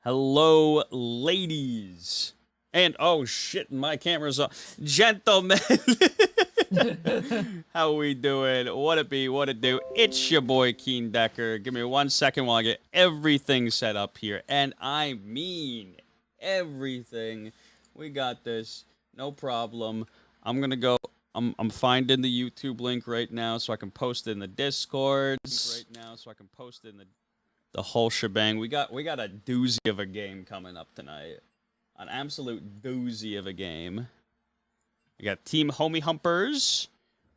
Hello, ladies. And oh shit, my camera's off. Gentlemen. How we doing? What it be? What it do? It's your boy Keen Decker. Give me 1 second while I get everything set up here. And I mean everything. We got this. No problem. I'm gonna go. I'm finding the YouTube link right now so I can post it in the Discords. The whole shebang. We got a doozy of a game coming up tonight. An absolute doozy of a game. We got Team Humpers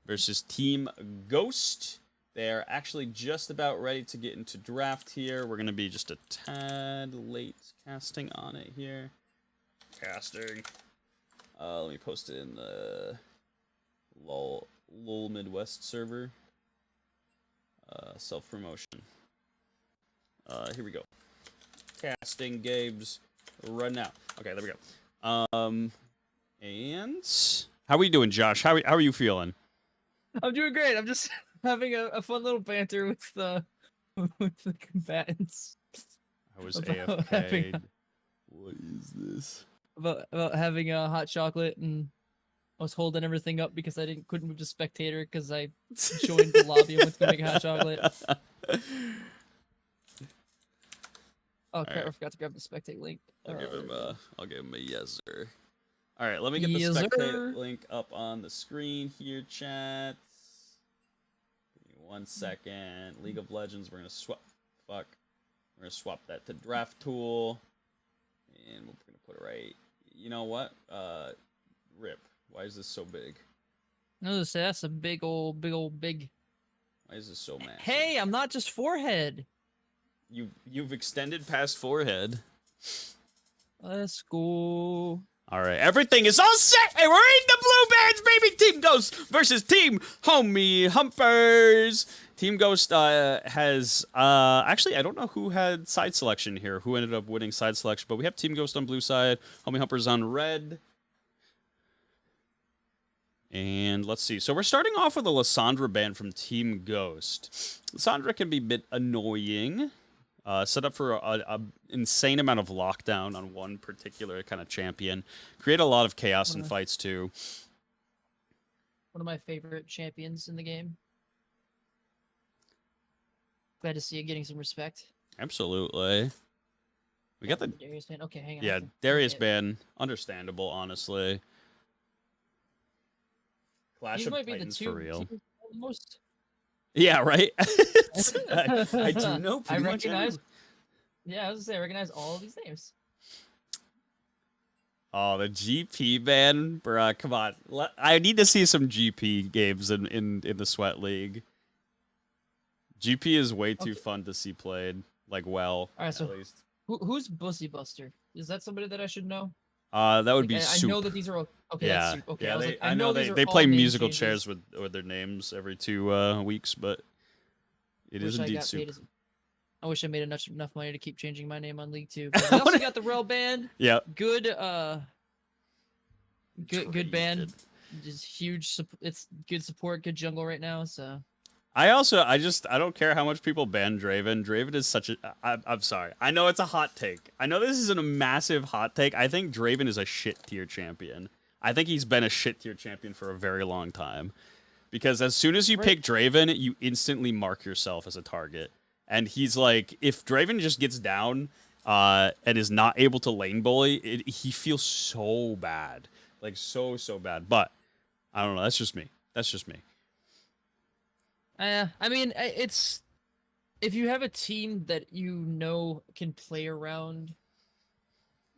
versus Team Ghost. They're actually just about ready to get into draft here. We're gonna be just a tad late casting on it here. Casting. Let me post it in the Lolmidwest server. Self-promotion. Here we go. Casting games right now. Okay, there we go. And how are we doing, Josh? How are you feeling? I'm doing great. I'm just having a fun little banter with the combatants. I was About AFK. What is this? About having a hot chocolate, and I was holding everything up because I couldn't move to spectator because I joined the lobby with the big hot chocolate. Oh crap! Right. I forgot to grab the spectate link. I'll give him a yes sir. All right, let me get the spectate link up on the screen here, chat. Give me 1 second. League of Legends. We're gonna swap. Fuck. We're gonna swap that to draft tool, and we're gonna put it right. You know what? Rip. Why is this so big? No, that's a big. Why is this so massive? Hey, I'm not just forehead. You've extended past forehead. Let's go. All right, everything is all set, and we're in the blue bands, baby. Team Ghost versus Team Humpers. Team Ghost has actually I don't know who had side selection here, who ended up winning side selection, but we have Team Ghost on blue side, Humpers on red. And let's see. So we're starting off with a Lysandra ban from Team Ghost. Lysandra can be a bit annoying. Set up for a insane amount of lockdown on one particular kind of champion. Create a lot of chaos in fights too. One of my favorite champions in the game. Glad to see it getting some respect. Absolutely. We got the Darius ban. Okay, hang on. Yeah, Darius ban. Understandable, honestly. Clash of Titans for real. Most. Yeah, right? I do know pretty much everyone. Yeah, I was gonna say I recognize all of these names. Oh, the GP ban, bruh, come on. I need to see some GP games in the Sweat League. GP is way too fun to see played, like well. All right, so at least. Who's Bussy Buster? Is that somebody that I should know? That would be Soup. I know that these are okay. Yeah, that's Soup. Okay, yeah. I know they play musical chairs with their names every 2 weeks, but it is indeed Soup. I wish I made enough money to keep changing my name on League 2. But we also got the Rel band. Yeah. Good band. Just huge. It's good support. Good jungle right now. So. I don't care how much people ban Draven. Draven is such a... I'm sorry. I know it's a hot take. I know this isn't a massive hot take. I think Draven is a shit-tier champion. I think he's been a shit-tier champion for a very long time. Because as soon as you pick Draven, you instantly mark yourself as a target. And he's like, if Draven just gets down and is not able to lane bully, he feels so bad. Like, so bad. But, I don't know. That's just me. I mean, it's if you have a team that you know can play around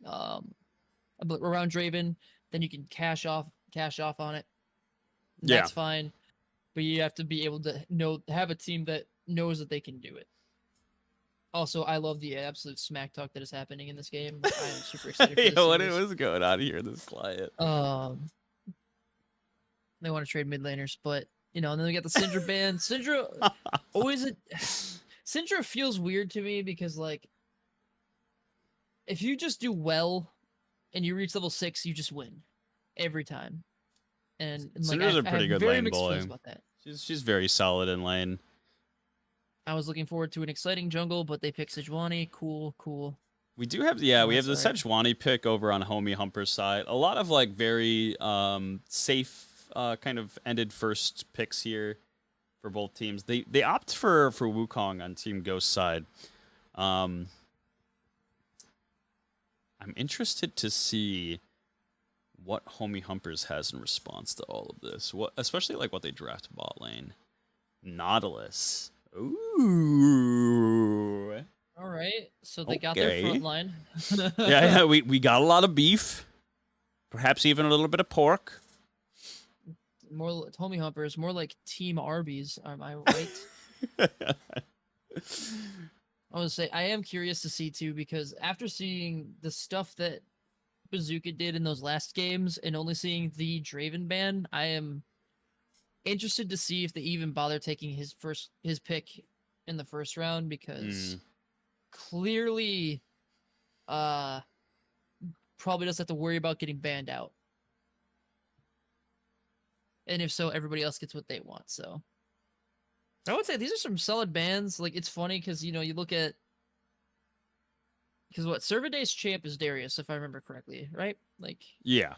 Draven, then you can cash off on it. That's fine, but you have to be able to have a team that knows that they can do it. Also, I love the absolute smack talk that is happening in this game. I am super excited for this. What's going on here in this client? They want to trade mid laners, but. And then we got the Syndra ban. Syndra Syndra feels weird to me because, like, if you just do well and you reach level 6, you just win every time. And Syndra's a pretty good lane boy. She's very solid in lane. I was looking forward to an exciting jungle, but they picked Sejuani. Cool. We do have, yeah, Oh, we have that's the all right. Sejuani pick over on Homie Humper's side. A lot of like very safe kind of ended first picks here for both teams. They opt for Wukong on Team Ghost side. Um, I'm interested to see what Homie Humpers has in response to all of this. What, especially like what they draft bot lane. Nautilus. Ooh. All right. So they got their front Okay. line. Yeah, we got a lot of beef. Perhaps even a little bit of pork. More Tommy Humpers, more like Team Arby's. Am I right? I would say I am curious to see too because after seeing the stuff that Bazooka did in those last games and only seeing the Draven ban, I am interested to see if they even bother taking his pick in the first round because clearly probably doesn't have to worry about getting banned out. And if so, everybody else gets what they want. So I would say these are some solid bans. Like it's funny because you look at because what Servaday's champ is Darius, if I remember correctly, right? Like Yeah.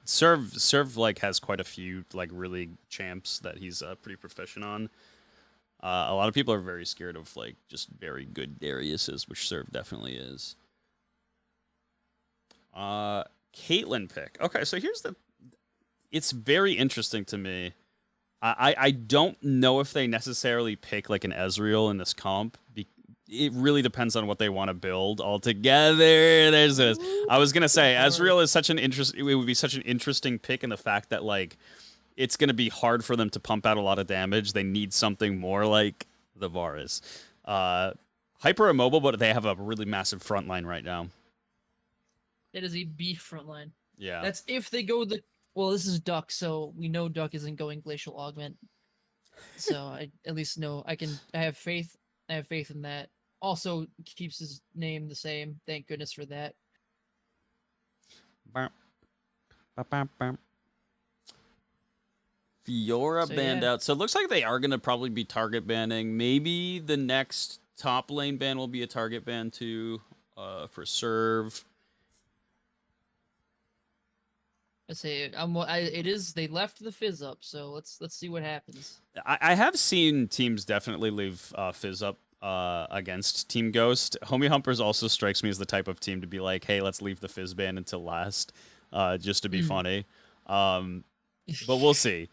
Serve like has quite a few like really champs that he's pretty proficient on. A lot of people are very scared of like just very good Dariuses, which Serve definitely is. Caitlyn pick. Okay, so it's very interesting to me. I don't know if they necessarily pick like an Ezreal in this comp. It really depends on what they want to build altogether. There's this. I was gonna say Ezreal is such an interest. It would be such an interesting pick in the fact that like it's gonna be hard for them to pump out a lot of damage. They need something more like the Varus. Hyper immobile, but they have a really massive front line right now. it is a beef front line. Yeah. That's if they go the well, this is Duck, so we know Duck isn't going Glacial Augment. So I at least know I have faith. I have faith in that. Also keeps his name the same. Thank goodness for that. Fiora So, banned yeah. out. So it looks like they are going to probably be target banning. Maybe the next top lane ban will be a target ban too for serve. I say it is. They left the fizz up, so let's see what happens. I have seen teams definitely leave Fizz up against Team Ghost. Homie Humpers also strikes me as the type of team to be like, hey, let's leave the Fizz ban until last, just to be funny. But we'll see.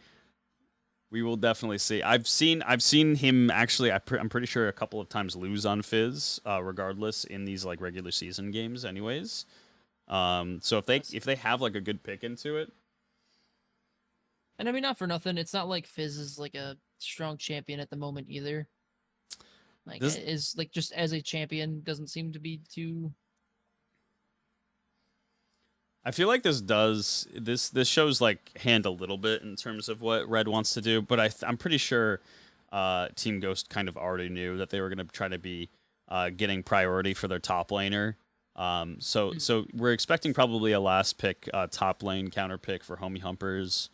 We will definitely see. I've seen him actually. I'm pretty sure a couple of times lose on Fizz, regardless in these like regular season games, anyways. So if they have like a good pick into it. And I mean, not for nothing, it's not like Fizz is like a strong champion at the moment either. Like is like just as a champion doesn't seem to be too. I feel like this shows like hand a little bit in terms of what Red wants to do, but I'm pretty sure Team Ghost kind of already knew that they were going to try to be getting priority for their top laner. So we're expecting probably a last pick, top lane counter pick for Homie Humpers.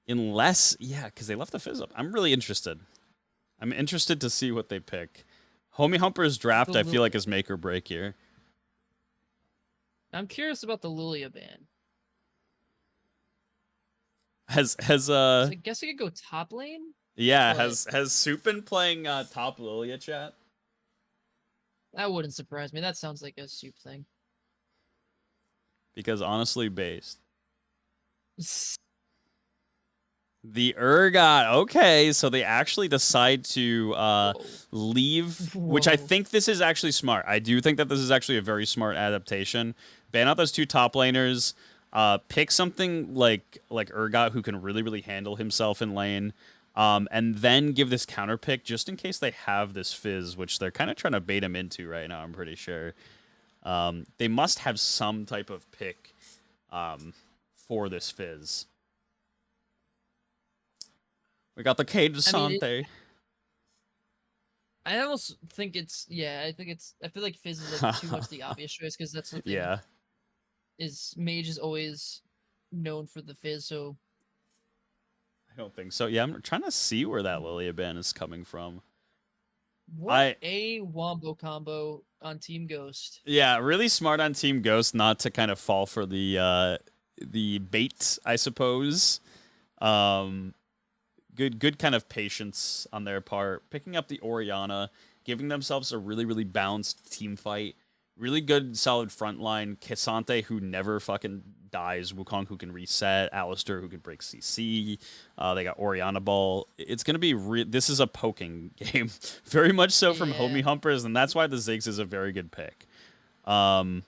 Unless, because they left the Fizz up. I'm really interested. I'm interested to see what they pick. Homie Humpers draft, I feel like, is make or break here. I'm curious about the Lilia ban. I guess I could go top lane. Yeah, has Soup been playing top Lilia chat? That wouldn't surprise me. That sounds like a Soup thing. Because honestly, based. The Urgot. Okay, so they actually decide to leave, which I think this is actually smart. I do think that this is actually a very smart adaptation. Ban out those two top laners. Pick something like Urgot who can really, really handle himself in lane. And then give this counter pick just in case they have this Fizz, which they're kind of trying to bait him into right now, I'm pretty sure. They must have some type of pick for this Fizz. We got the K Desante. I almost think it's I feel like Fizz is like too much the obvious choice because that's the thing. Yeah. Is Mage is always known for the Fizz, so I don't think so. Yeah, I'm trying to see where that Lilia ban is coming from. What a wombo combo on Team Ghost. Yeah, really smart on Team Ghost not to kind of fall for the bait, I suppose. Um, good kind of patience on their part, picking up the Orianna, giving themselves a really balanced team fight. Really good, solid front line. Cassante, who never fucking dies. Wukong, who can reset. Alistair, who can break CC. They got Orianna Ball. It's going to be... This is a poking game. Very much so from Homie Humpers, and that's why the Ziggs is a very good pick. Yeah,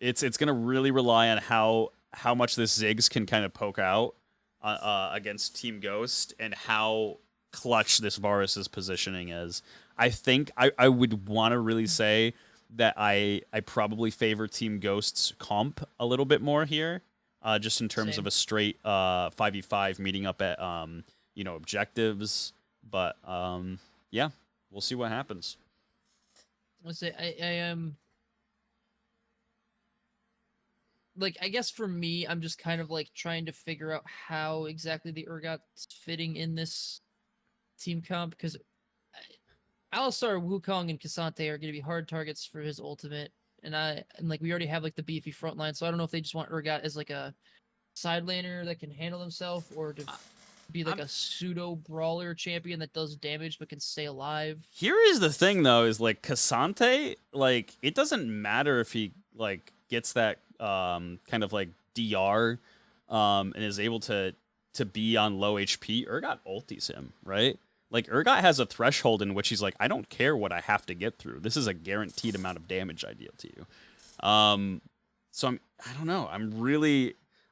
it's going to really rely on how much this Ziggs can kind of poke out against Team Ghost and how clutch this Varus's positioning is. I think I would want to really say that I probably favor Team Ghost's comp a little bit more here, just in terms of a straight 5v5 meeting up at objectives. But yeah, we'll see what happens. Let's say I am like, I guess for me, I'm just kind of like trying to figure out how exactly the Urgot's fitting in this team comp, because Alistar, Wukong, and Cassante are going to be hard targets for his ultimate, and like we already have like the beefy front line, so I don't know if they just want Urgot as like a side laner that can handle himself, or to be like a pseudo brawler champion that does damage but can stay alive. Here is the thing though, is like Cassante, like it doesn't matter if he like gets that kind of like DR and is able to be on low HP. Urgot ultis him, right? Like, Urgot has a threshold in which he's like, I don't care what I have to get through. This is a guaranteed amount of damage I deal to you. So I don't know.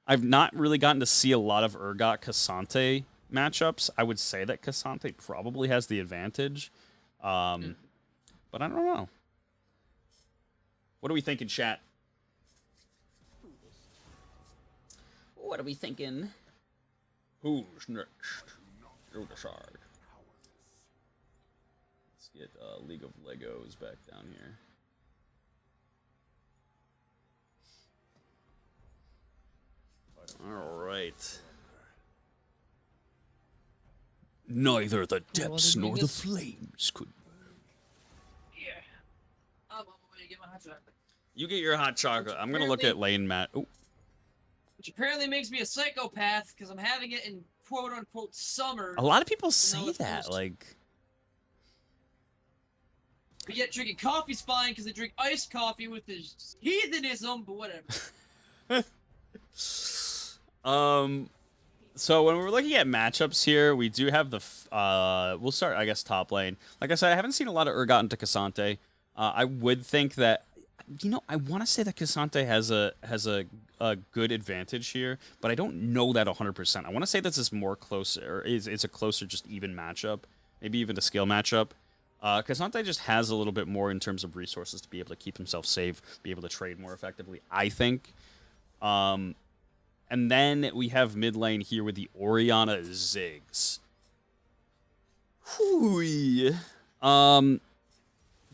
I've not really gotten to see a lot of Urgot Cassante matchups. I would say that Cassante probably has the advantage. But I don't know. What are we thinking, chat? What are we thinking? Who's next? You'll decide. Get League of Legos back down here. All right. Neither the depths nor the flames could. Yeah. I'm on my way to get my hot chocolate. You get your hot chocolate. I'm gonna look at lane mat. Ooh. Which apparently makes me a psychopath because I'm having it in quote unquote summer. A lot of people say that, like. But yet drinking coffee's fine because they drink iced coffee with this heathenism, but whatever. So when we're looking at matchups here, we do have the we'll start, I guess, top lane. Like I said, I haven't seen a lot of Urgot into Cassante. I would think that, I want to say that Cassante has a good advantage here, but I don't know that 100%. I want to say this is more closer, it's a closer, just even matchup, maybe even a skill matchup. Cassante just has a little bit more in terms of resources to be able to keep himself safe, be able to trade more effectively, I think. And then we have mid lane here with the Orianna Ziggs. Hooey.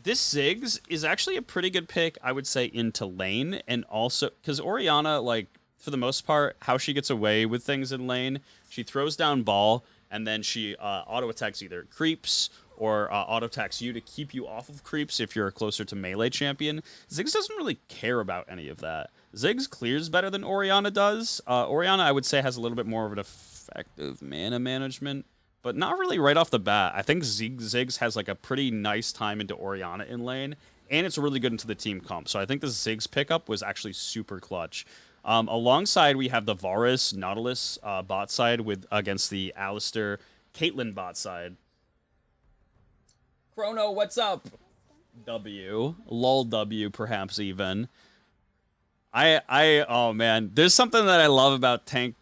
This Ziggs is actually a pretty good pick, I would say, into lane, and also because Orianna, like, for the most part, how she gets away with things in lane, she throws down ball, and then she auto attacks either creeps or auto attacks you to keep you off of creeps if you're closer to melee champion. Ziggs doesn't really care about any of that. Ziggs clears better than Orianna does. Orianna, I would say, has a little bit more of an effective mana management, but not really right off the bat. I think Ziggs has like a pretty nice time into Orianna in lane, and it's really good into the team comp. So I think the Ziggs pickup was actually super clutch. Alongside, we have the Varus Nautilus bot side against the Alistair Caitlyn bot side. Chrono, what's up? W. Lol W, perhaps even. Oh man, there's something that I love about tank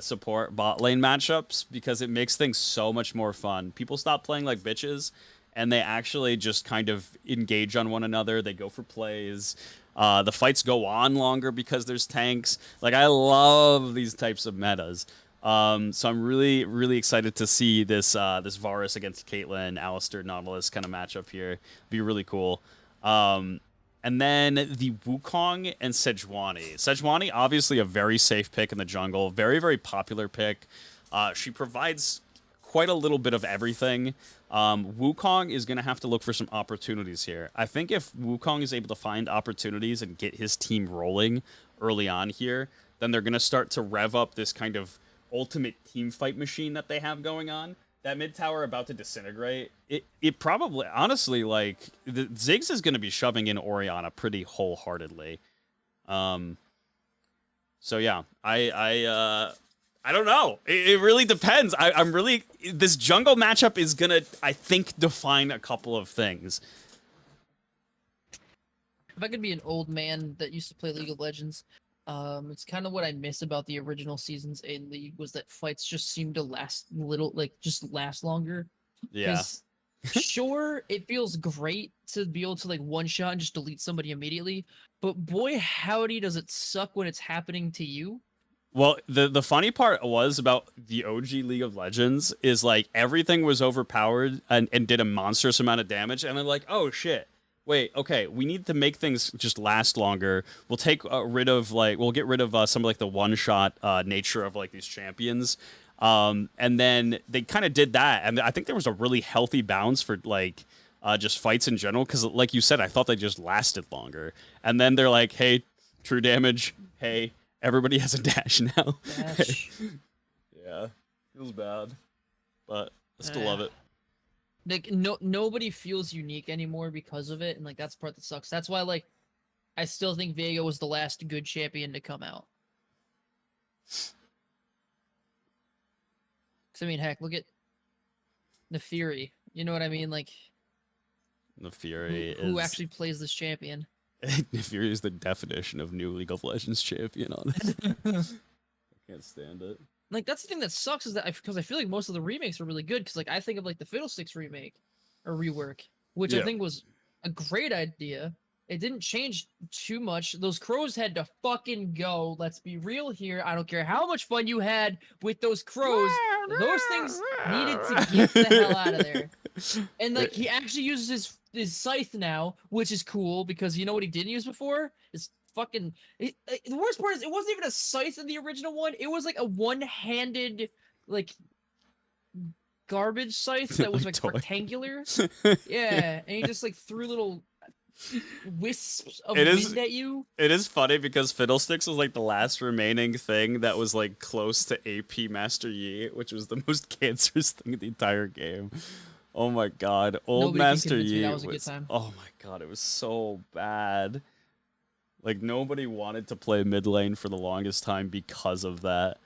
support bot lane matchups because it makes things so much more fun. People stop playing like bitches, and they actually just kind of engage on one another. They go for plays. The fights go on longer because there's tanks. Like, I love these types of metas. So I'm really, really excited to see this this Varus against Caitlyn, Alistair, Nautilus kind of matchup here. Be really cool. And then the Wukong and Sejuani. Sejuani, obviously a very safe pick in the jungle. Very, very popular pick. She provides quite a little bit of everything. Wukong is going to have to look for some opportunities here. I think if Wukong is able to find opportunities and get his team rolling early on here, then they're going to start to rev up this kind of ultimate team fight machine that they have going on. That mid tower about to disintegrate. It probably, honestly, like, Ziggs is going to be shoving in Orianna pretty wholeheartedly. So yeah, I don't know. It really depends. I'm really, this jungle matchup is gonna, I think, define a couple of things. If I could be an old man that used to play League of Legends, it's kind of what I miss about the original seasons in League was that fights just seemed to last just last longer. Yeah. Sure, it feels great to be able to like one shot and just delete somebody immediately, but boy howdy does it suck when it's happening to you. Well, the funny part was about the OG League of Legends is like everything was overpowered and did a monstrous amount of damage, and they're like, oh shit, wait, okay, we need to make things just last longer. We'll take rid of we'll get rid of some of like the one shot nature of like these champions. And then they kind of did that, and I think there was a really healthy balance for like just fights in general, because like you said, I thought they just lasted longer. And then they're like, hey, true damage, hey, everybody has a dash now. Dash. Yeah, feels bad, but I still love it. Like nobody feels unique anymore because of it, and like that's the part that sucks. That's why like I still think Vega was the last good champion to come out. I mean, heck, look at the Fury. You know what I mean? Like, The Fury who actually plays this champion? The Fury is the definition of new League of Legends champion, honestly. I can't stand it. Like, that's the thing that sucks is that because I feel like most of the remakes are really good. Because like I think of like the Fiddlesticks remake or rework, which I think was a great idea. It didn't change too much. Those crows had to fucking go. Let's be real here. I don't care how much fun you had with those crows. Those things needed to get the hell out of there. And like he actually uses his scythe now, which is cool because you know what he didn't use before? Is fucking. The worst part is it wasn't even a scythe in the original one. It was like a one-handed like garbage scythe that was like rectangular. Yeah, and he just like threw little wisps of wind at you. It is funny because Fiddlesticks was like the last remaining thing that was like close to AP Master Yi, which was the most cancerous thing in the entire game. Oh my god, old Master Yi that was a good time. Oh my god, it was so bad. Like nobody wanted to play mid lane for the longest time because of that.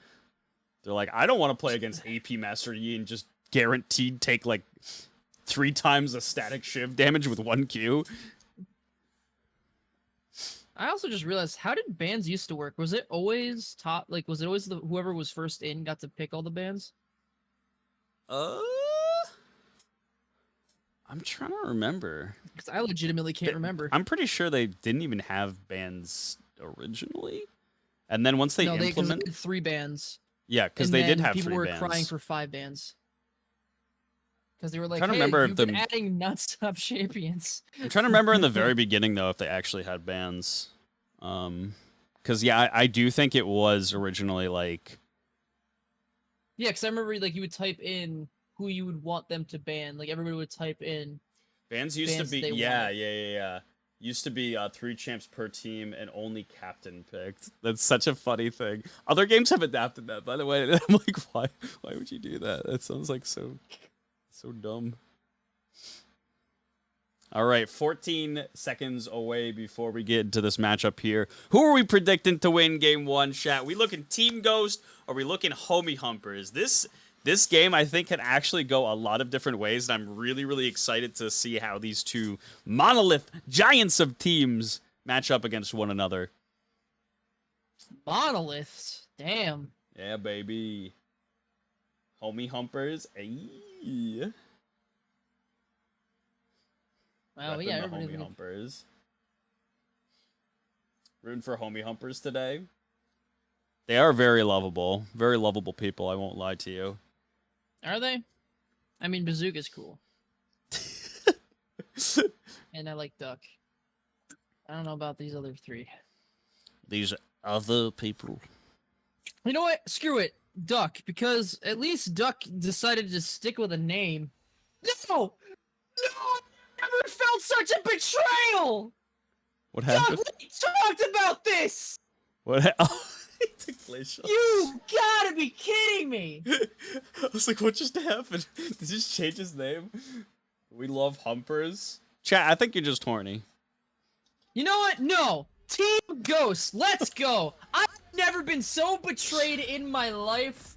They're like, I don't want to play against AP Master Yi and just guaranteed take like 3 times the static shiv damage with 1 Q. I also just realized, how did bans used to work? Was it always top? Like, was it always whoever was first in got to pick all the bans? I'm trying to remember. Because I legitimately can't remember. I'm pretty sure they didn't even have bans originally, and then once they implemented 3 bans. Yeah, because they did have 3 bans. People were crying for 5 bans. Because they were like, hey, you've been adding non-stop champions. I'm trying to remember in the very beginning, though, if they actually had bans. Because, yeah, I do think it was originally, like... Yeah, because I remember, like, you would type in who you would want them to ban. Like, everybody would type in... Bans used to be... Yeah. Used to be 3 champs per team and only captain picked. That's such a funny thing. Other games have adapted that, by the way. And I'm like, why would you do that? That sounds like so dumb. All right, 14 seconds away before we get into this matchup here. Who are we predicting to win game 1, chat? We looking Team Ghost or we looking Homie Humpers? This game, I think, can actually go a lot of different ways, and I'm really, really excited to see how these two monolith giants of teams match up against one another. Monoliths? Damn. Yeah, baby. Homie Humpers. Ayy. Wow, yeah, everybody Homie Humpers. Rooting for Homie Humpers today. They are very lovable people, I won't lie to you. Are they? I mean, Bazooka's cool. And I like Duck. I don't know about these other 3. These other people. You know what? Screw it. Duck, because at least Duck decided to stick with a name. No! No! I never felt such a betrayal! What Duck, happened? we talked about this! What? Oh, he took glacial. You gotta be kidding me! I was like, what just happened? Did he just change his name? We love Humpers. Chat, I think you're just horny. You know what? No! Team Ghost, let's go! I've never been so betrayed in my life.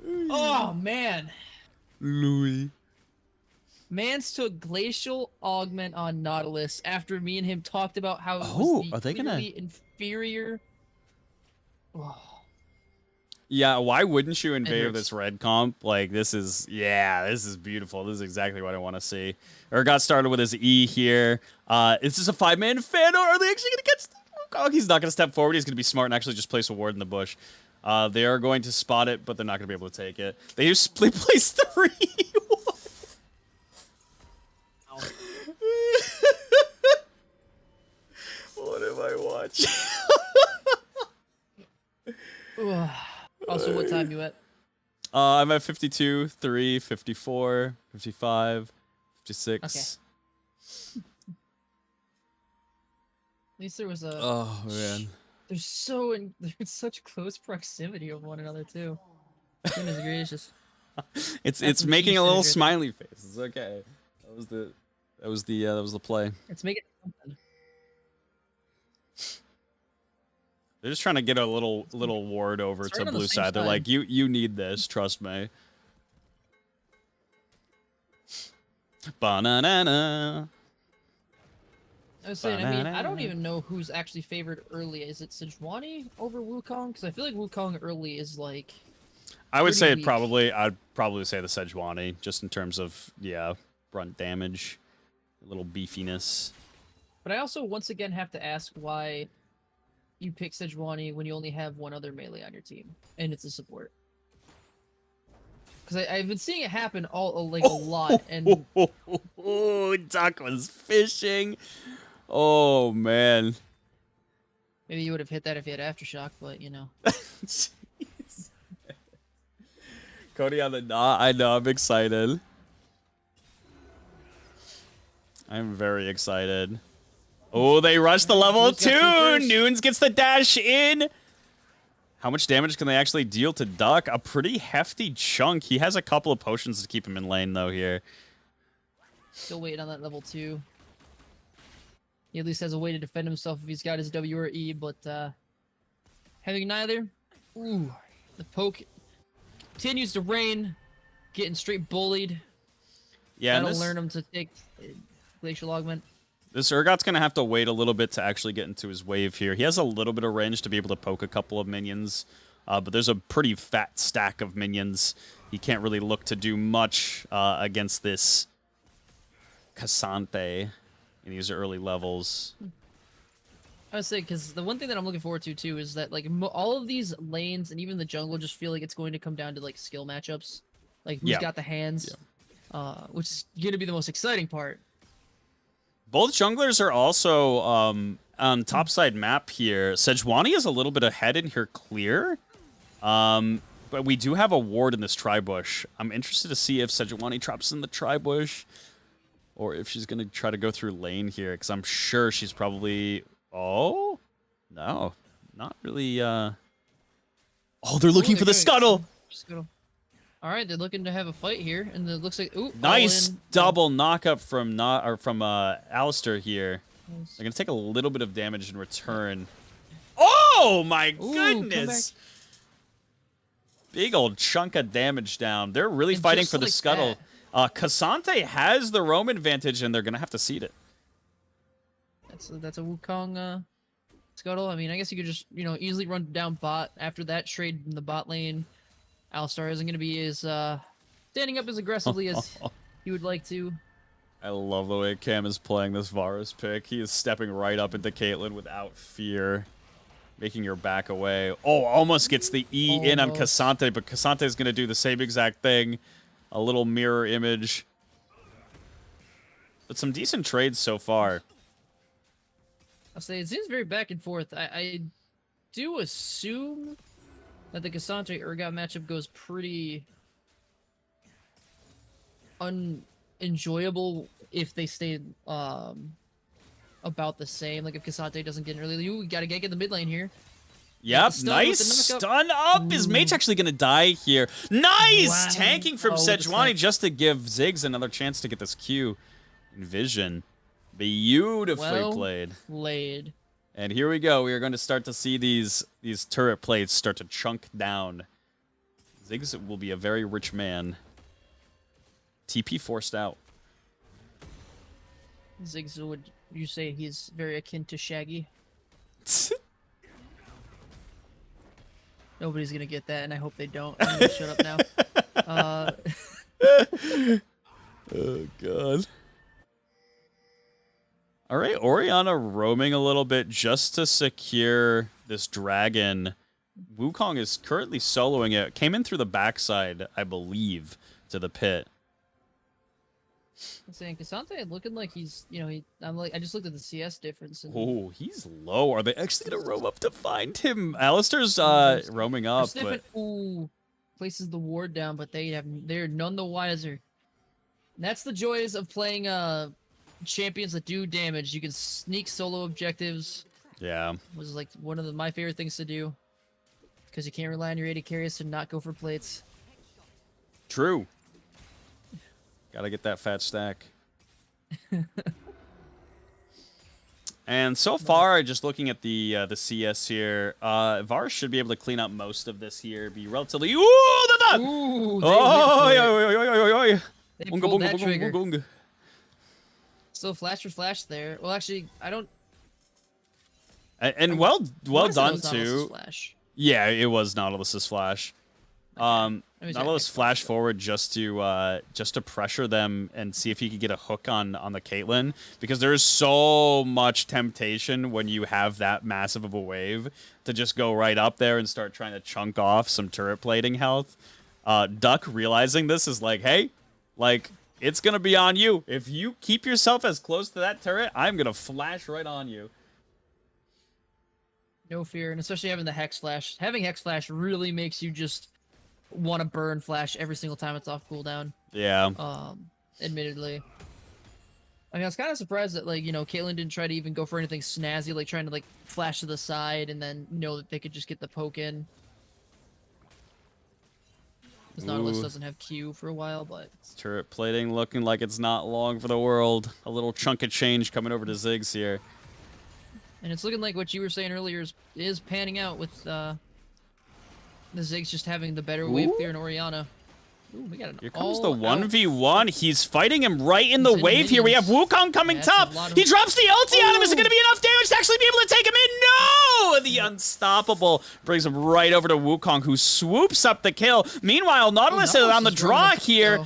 Oh, man. Louis. Mans took Glacial Augment on Nautilus after me and him talked about how it Oh, was the are they gonna- clearly inferior. Oh. Yeah, why wouldn't you It invade hurts. this red comp? Like, this is, yeah, this is beautiful. This is exactly what I want to see. Or got started with his E here. Is this a 5-man fan, or are they actually going to catch the Wukong? He's not going to step forward. He's going to be smart and actually just place a ward in the bush. They are going to spot it, but they're not going to be able to take it. They place 3. What am I watching? Also, what time you at? I'm at 52, 3, 54, 55, 56. At least there was a. Oh, man. They're they're in such close proximity of one another too. Goodness gracious. It's some making cheese a little synergy. smiley face. It's okay. That was the play. It's making something. They're just trying to get a little ward over It's to right on the blue same side. They're side. like, you need this, trust me. Banana. I was saying, I don't even know who's actually favored early. Is it Sejuani over Wukong? Because I feel like Wukong early is like. I would pretty say weak. I'd probably say the Sejuani, just in terms of brunt damage, a little beefiness. But I also once again have to ask why you pick Sejuani when you only have one other melee on your team, and it's a support. Because I've been seeing it happen a lot, and Oh, Duck was fishing. Oh man. maybe you would have hit that if you had Aftershock, but you know. Jeez. Cody on the knot. I know. I'm excited. I'm very excited. Oh, they rushed the level Who's got 2. Humpers? Nunes gets the dash in. How much damage can they actually deal to Duck? A pretty hefty chunk. He has a couple of potions to keep him in lane, though, here. Still waiting on that level 2. He at least has a way to defend himself if he's got his W or E, but having neither, ooh, the poke continues to rain, getting straight bullied. Yeah, and That'll this, learn him to take Glacial Augment. this Urgot's going to have to wait a little bit to actually get into his wave here. He has a little bit of range to be able to poke a couple of minions, but there's a pretty fat stack of minions. He can't really look to do much against this Cassante in these early levels. I would say, because the one thing that I'm looking forward to, too, is that, like, all of these lanes and even the jungle just feel like it's going to come down to, like, skill matchups. Like, who's Yeah. got the hands, which is going to be the most exciting part. Both junglers are also on topside map here. Sejuani is a little bit ahead in here clear. But we do have a ward in this tri-bush. I'm interested to see if Sejuani traps in the tri-bush or if she's going to try to go through lane here, because I'm sure she's probably... Oh? No. Not really... Oh, they're looking for the scuttle! All right, they're looking to have a fight here, and it looks like ooh, Nice all in. double knockup from Alistair here. Nice. They're gonna take a little bit of damage in return. Oh my Ooh, goodness! Big old chunk of damage down. They're really And fighting just for the like scuttle. Cassante has the roam advantage, and they're gonna have to cede it. That's a Wukong scuttle. I mean, I guess you could just easily run down bot after that trade in the bot lane. Alistar isn't going to be as standing up as aggressively as he would like to. I love the way Cam is playing this Varus pick. He is stepping right up into Caitlyn without fear, making her back away. Oh, almost gets the E in on Almost. Cassante, but Cassante is going to do the same exact thing. A little mirror image. But some decent trades so far. I'll say it seems very back and forth. I do assume that the Cassandra Urgot matchup goes pretty unenjoyable if they stay about the same. Like if Cassandra doesn't get an early, we gotta gank in the mid lane here. Yep, nice stun up. His mate's actually gonna die here. Nice Wow. tanking from Oh, with the Sejuani snipe. just to give Ziggs another chance to get this Q in vision. Beautifully played. And here we go. We are going to start to see these turret plates start to chunk down. Ziggs will be a very rich man. TP forced out. Ziggs, would you say he's very akin to Shaggy? Nobody's gonna get that, and I hope they don't. I'm gonna shut up now. Oh, God. All right, Orianna roaming a little bit just to secure this dragon. Wukong is currently soloing it. Came in through the backside, I believe, to the pit. I'm saying Cassandra looking like he's, I just looked at the CS difference. And Oh, he's low. Are they actually gonna roam up to find him? Alistair's roaming up, but ooh, places the ward down, but they're none the wiser. And that's the joys of playing champions that do damage. You can sneak solo objectives. yeah. Was like one of my favorite things to do, because you can't rely on your AD carries to not go for plates. True. Gotta get that fat stack. And so far, just looking at the CS here, Varus should be able to clean up most of this here. Be relatively. Ooh, Ooh, they pulled that trigger. Still flash for flash there. Well, actually, I don't. And well done too. Flash. Yeah, it was Nautilus's flash. Okay. Nautilus flash forward just to pressure them and see if he could get a hook on the Caitlyn, because there's so much temptation when you have that massive of a wave to just go right up there and start trying to chunk off some turret plating health. Duck realizing this is like, hey, like it's gonna be on you. If you keep yourself as close to that turret, I'm gonna flash right on you. No fear, and especially having the Hex Flash. Having Hex Flash really makes you just want to burn Flash every single time it's off cooldown. Yeah. Admittedly. I mean, I was kind of surprised that, Caitlyn didn't try to even go for anything snazzy, like trying to, flash to the side and then know that they could just get the poke in. Because Nautilus doesn't have Q for a while, but... This turret plating looking like it's not long for the world. A little chunk of change coming over to Ziggs here. And it's looking like what you were saying earlier is panning out with, the Ziggs just having the better wave clear in Orianna. Ooh, we got an Here comes the 1v1. He's fighting him right in the wave here. We have minions. Wukong coming top. He drops the ulti on him. Is it going to be enough damage to actually be able to take him in? No! The unstoppable brings him right over to Wukong, who swoops up the kill. Meanwhile, Nautilus is on the draw here.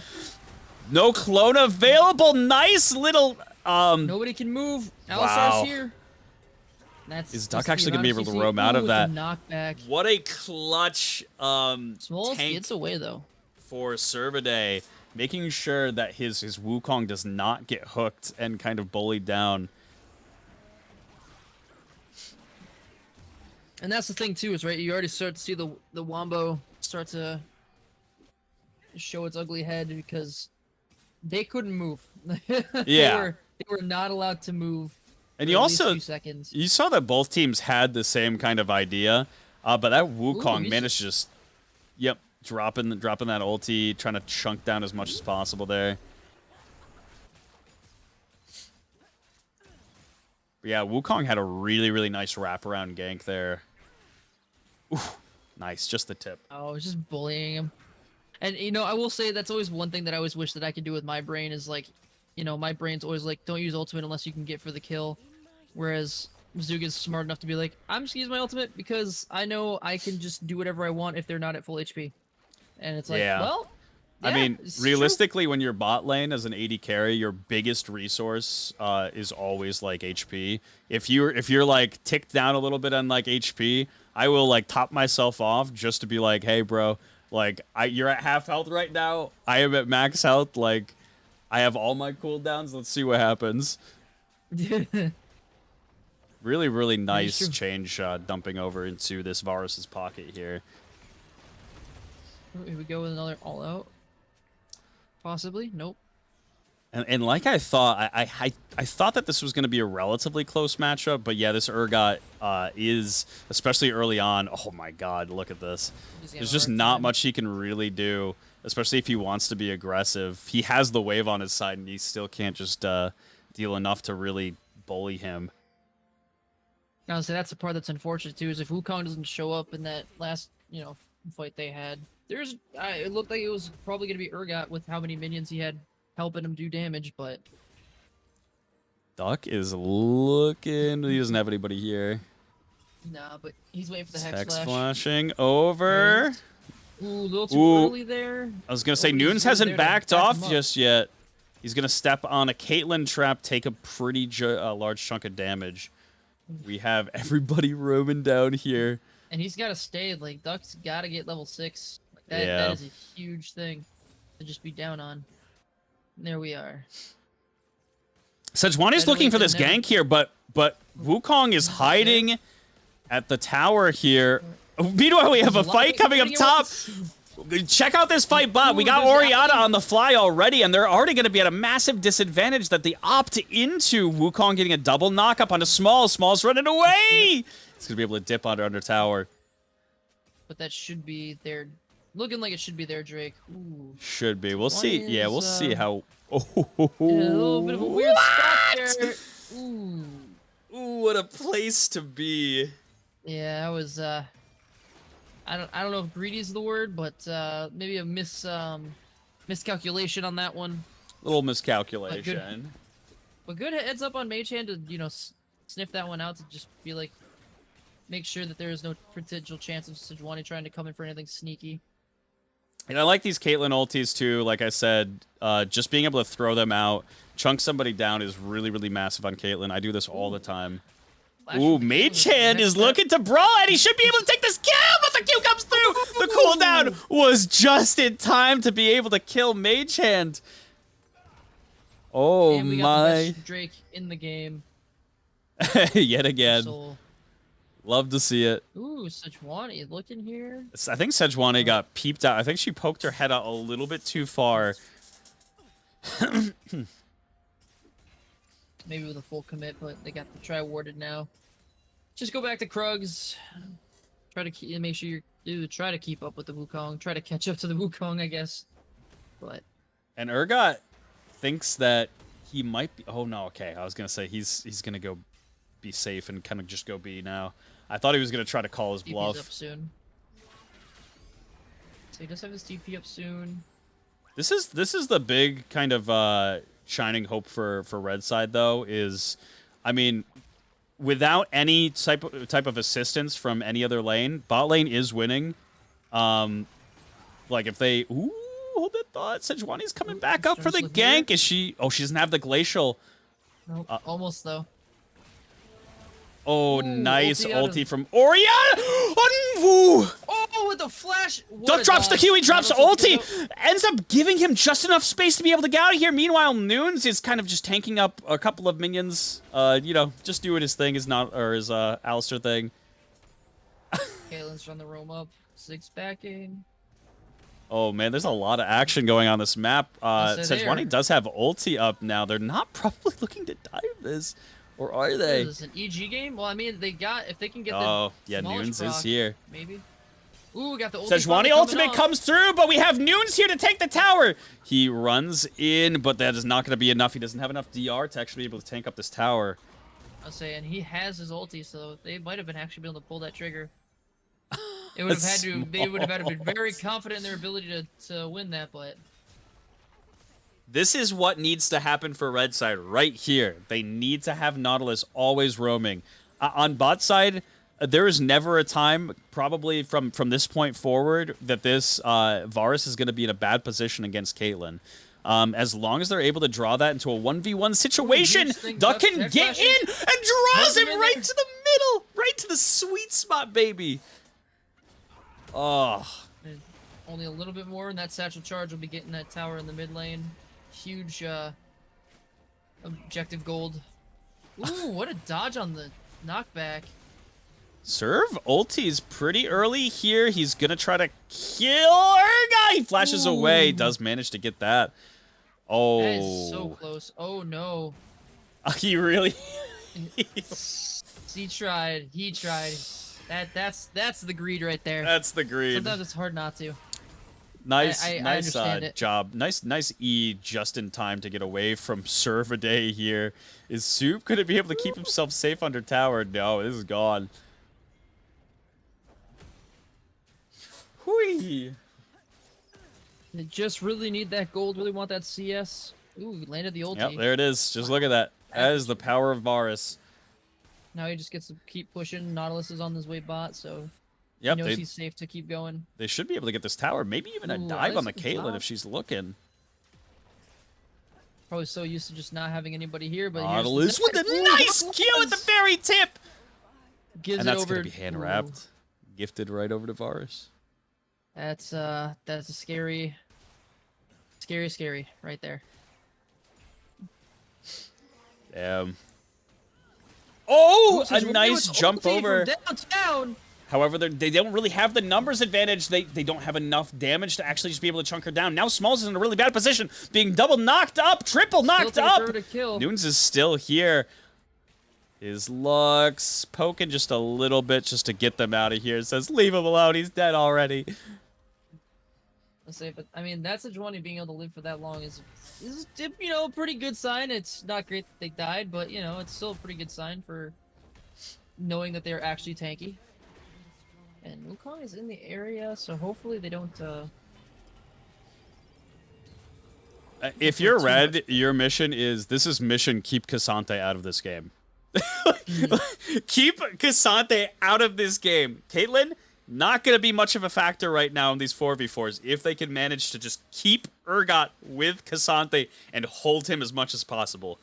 No clone available. Nice little... Nobody can move. Alistar's here. Is Duck actually going to be able to roam out of that? Knockback. What a clutch Smallest tank gets away, though. For Servaday, making sure that his Wukong does not get hooked and kind of bullied down. And that's the thing, too, is, right, you already start to see the Wombo start to show its ugly head because they couldn't move. Yeah. They were not allowed to move. And you saw that both teams had the same kind of idea, but that Wukong managed to just, dropping that ulti, trying to chunk down as much as possible there. But yeah, Wukong had a really, really nice wraparound gank there. Oof, nice, just the tip. Oh, it's just bullying him. And, I will say that's always one thing that I always wish that I could do with my brain is, my brain's always like, don't use ultimate unless you can get for the kill. Whereas Zuga's smart enough to be like, I'm just gonna use my ultimate because I know I can just do whatever I want if they're not at full HP. And it's like, well... Yeah, I mean, realistically, when you're bot lane as an AD carry, your biggest resource is always, HP. If you're, ticked down a little bit on, HP, I will, top myself off just to be like, hey, bro, you're at half health right now. I am at max health, I have all my cooldowns. Let's see what happens. Really, really nice change dumping over into this Varus's pocket here. Here we go with another all out. Possibly. Nope. And like I thought, I thought that this was going to be a relatively close matchup, but yeah, this Urgot is, especially early on, oh my god, look at this. There's just not much he can really do, especially if he wants to be aggressive. He has the wave on his side, and he still can't just deal enough to really bully him. Honestly, that's the part that's unfortunate too, is if Wukong doesn't show up in that last, fight they had, it looked like it was probably going to be Urgot with how many minions he had helping him do damage, but Duck is looking. He doesn't have anybody here. nah, but he's waiting for the Hex Hex Flash. flashing over. Ooh, a little too early there. I was gonna say Nunes hasn't backed off just yet. He's gonna step on a Caitlyn trap, take a pretty large chunk of damage. We have everybody roaming down here, and he's got to stay. Like Duck's got to get level 6. Like that, yeah. that is a huge thing to just be down on. And there we are. Sejuani's looking for this gank here, but Wukong is hiding at the tower here. Meanwhile, we have a fight coming up top. Check out this fight, bot. We got Orianna on the fly already, and they're already going to be at a massive disadvantage that they opt into Wukong getting a double knock-up onto Small. Small's running away! He's going to be able to dip under tower. But that should be their... Looking like it should be their Drake. Ooh. Should be. We'll see. Yeah, we'll see how... Oh, yeah, a little bit of a weird spot there. Ooh. Ooh, what a place to be. Yeah, that was... I don't know if greedy is the word, but maybe a miscalculation on that one. Little miscalculation. But good heads up on Mage Hand to sniff that one out, to just be like, make sure that there is no potential chance of Sejuani trying to come in for anything sneaky. And I like these Caitlyn ultis too. Like I said, just being able to throw them out, chunk somebody down is really, really massive on Caitlyn. I do this all the time. Ooh, Mage Hand is looking to brawl, and he should be able to take this kill, but the Q comes through! The cooldown was just in time to be able to kill Mage Hand. Oh and we got the best Drake in the game. Yet again. Love to see it. Ooh, Sejuani looking here. I think Sejuani got peeped out. I think she poked her head out a little bit too far. Maybe with a full commit, but they got the try-warded now. Just go back to Krugs. Try to make sure try to keep up with the Wukong. Try to catch up to the Wukong, I guess. But and Urgot thinks that he might be. Oh no, okay. I was gonna say he's gonna go be safe and kind of just go B now. I thought he was gonna try to call his bluff. DP's up soon. So he does have his DP up soon. This is the big kind of shining hope for Red side though. Is, I mean, without any type of assistance from any other lane, bot lane is winning. Like if they hold that thought, Sejuani's coming back up for the gank. Is she? Oh, she doesn't have the glacial. Nope, almost though. Oh, nice ulti from Orianna! Oh, with the flash! Duck drops the Q, he drops ulti! Ends up giving him just enough space to be able to get out of here. Meanwhile, Nunes is kind of just tanking up a couple of minions. Just doing his thing, his Alistar thing. Caitlyn's trying to roam up. 6 backing. Oh man, there's a lot of action going on this map. Sejuani does have ulti up now. They're not probably looking to dive this. Or are they? Is this an EG game? Well, I mean, if they can get the Oh, yeah, Nunes is here. Maybe. Ooh, we got the Sejuani ultimate comes through, but we have Nunes here to take the tower. He runs in, but that is not going to be enough. He doesn't have enough DR to actually be able to tank up this tower. I was saying, he has his ulti, so they might have been actually able to pull that trigger. They would have had to. They would have had to be very confident in their ability to win that, but. This is what needs to happen for Red side right here. They need to have Nautilus always roaming. On bot side, there is never a time, probably from this point forward, that this Varus is going to be in a bad position against Caitlyn. As long as they're able to draw that into a 1v1 situation, Duck can get in and draws him right to the middle, right to the sweet spot, baby. Oh. Only a little bit more, and that satchel charge will be getting that tower in the mid lane. Huge objective gold. Ooh, what a dodge on the knockback. Serve ulti's pretty early here. He's gonna try to kill Urga. He flashes away. Does manage to get that. Oh. That is so close. Oh no. He really... He tried. He tried. That's the greed right there. That's the greed. Sometimes it's hard not to. Nice, I nice understand it. job. Nice E just in time to get away from Serve a Day here. Is Soup going to be able to keep himself safe under tower? No, this is gone. Hui. They just really need that gold. Really want that CS. Ooh, landed the ulti. Yep, there it is. Just look at that. That is the power of Varus. Now he just gets to keep pushing. Nautilus is on his way bot, so Yep, he knows he's safe to keep going. they should be able to get this tower. Maybe even a Ooh, dive on the Alice Caitlyn top. if she's looking. Probably so used to just not having anybody here, but Nautilus with a nice Q at the very tip! gives And it that's over. going to be hand-wrapped. Gifted right over to Varus. That's a scary right there. Damn. Oh, Ooh, so a Jordan nice with jump ulti from over. downtown. However, they don't really have the numbers advantage. They don't have enough damage to actually just be able to chunk her down. Now Smalls is in a really bad position, being double knocked up, triple knocked Still up. take her to kill. Nunes is still here. His Lux poking just a little bit just to get them out of here. It says, leave him alone. He's dead already. Let's say, but I mean, that's a Juani being able to live for that long is you know, a pretty good sign. It's not great that they died, but you know, it's still a pretty good sign for knowing that they're actually tanky. And Wukong is in the area, so hopefully they don't. If you're red, your mission is mission keep Cassante out of this game. Keep Cassante out of this game. Caitlyn, not going to be much of a factor right now in these 4v4s if they can manage to just keep Urgot with Cassante and hold him as much as possible.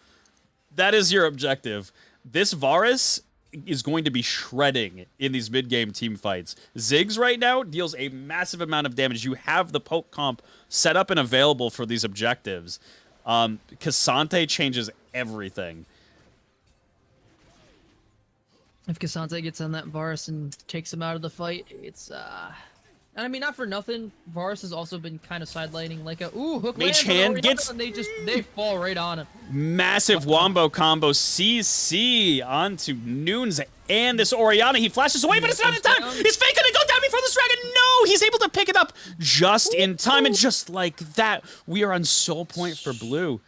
That is your objective. This Varus is going to be shredding in these mid-game team fights. Ziggs right now deals a massive amount of damage. You have the poke comp set up and available for these objectives. Cassante changes everything. If Cassante gets on that Varus and takes him out of the fight, it's and I mean, not for nothing, Varus has also been kind of sidelining like a hook Mage lands on hand Orianna, gets- and they fall right on him. Massive wombo combo. CC onto Nunes and this Orianna. He flashes away, but it's not in time. Is Fake gonna go down before this dragon? No! He's able to pick it up just in time, and just like that, we are on soul point for blue.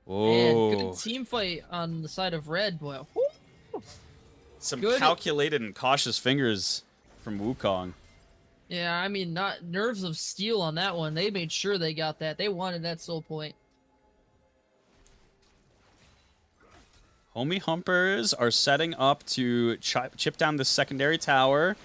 And Oh, good team fight on the side of red, boy. some good. calculated and cautious fingers from Wukong. Yeah, I mean, not nerves of steel on that one. They made sure they got that. They wanted that soul point. Homie Humpers are setting up to chip down the secondary tower.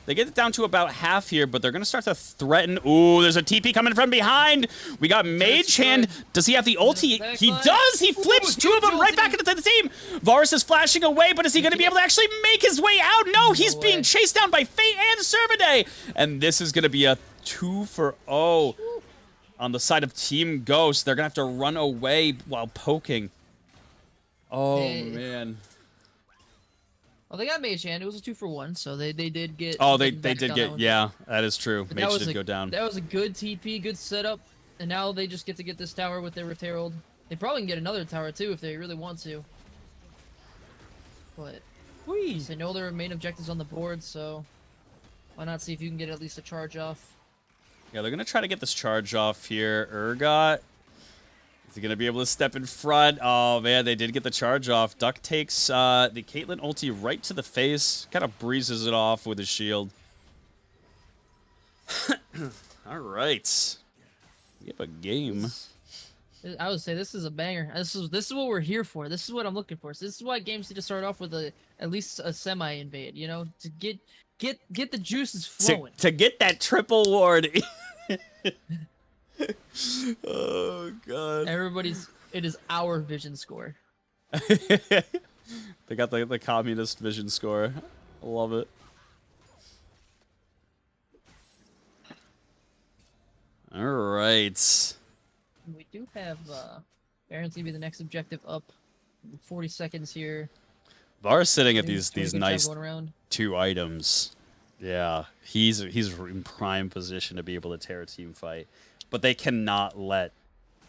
They get it down to about half here, but they're going to start to threaten. Ooh, there's a TP coming from behind. We got Mage Hand. Does he have the ulti? He does! He flips two of them right back into the team. Varus is flashing away, but is he going to be able to actually make his way out? No, he's being chased down by Fate and Servaday. And this is going to be a 2-for-0 on the side of Team Ghost. They're going to have to run away while poking. Oh, man. Well, they got Mage Hand. It was a 2-for-1, so they did get. Oh, they did get, yeah, that is true. But Mage did go down. That was a good TP, good setup, and now they just get to get this tower with their Rift Herald. They probably can get another tower too if they really want to. But they know their main objectives on the board, so why not see if you can get at least a charge off? Yeah, they're gonna try to get this charge off here. Urgot. Is he going to be able to step in front? Oh, man, they did get the charge off. Duck takes the Caitlyn ulti right to the face. Kind of breezes it off with his shield. All right. We have a game. I would say this is a banger. This is what we're here for. This is what I'm looking for. So this is why games need to start off with at least a semi-invade, you know, to get the juices flowing. To get that triple ward. Oh, God. It is our vision score. They got the communist vision score. I love it. All right. We do have Baron's gonna be the next objective up. 40 seconds here. Var's sitting at Doing these a good job nice going around. 2 items. Yeah, he's in prime position to be able to tear a team fight, but they cannot let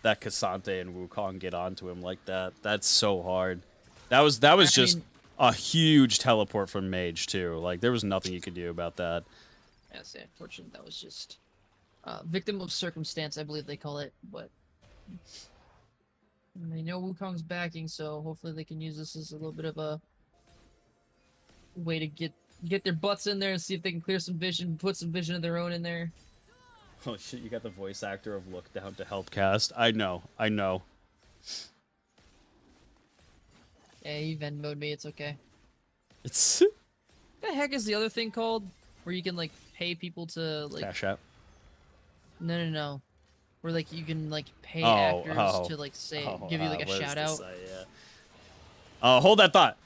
that Cassante and Wukong get onto him like that. That's so hard. That was just a huge teleport from Mage too. Like there was nothing you could do about that. That's unfortunate. That was just victim of circumstance, I believe they call it. But they know Wukong's backing, so hopefully they can use this as a little bit of a way to get their butts in there and see if they can clear some vision, put some vision of their own in there. Oh shit, you got the voice actor of Look Down to help cast. I know. Yeah, he Venmo'd me, it's okay. It's What the heck is the other thing called? Where you can like pay people to like Cash App. No. Where like you can like pay Oh, actors to like say give you like a what is shout this? out. Hold that thought.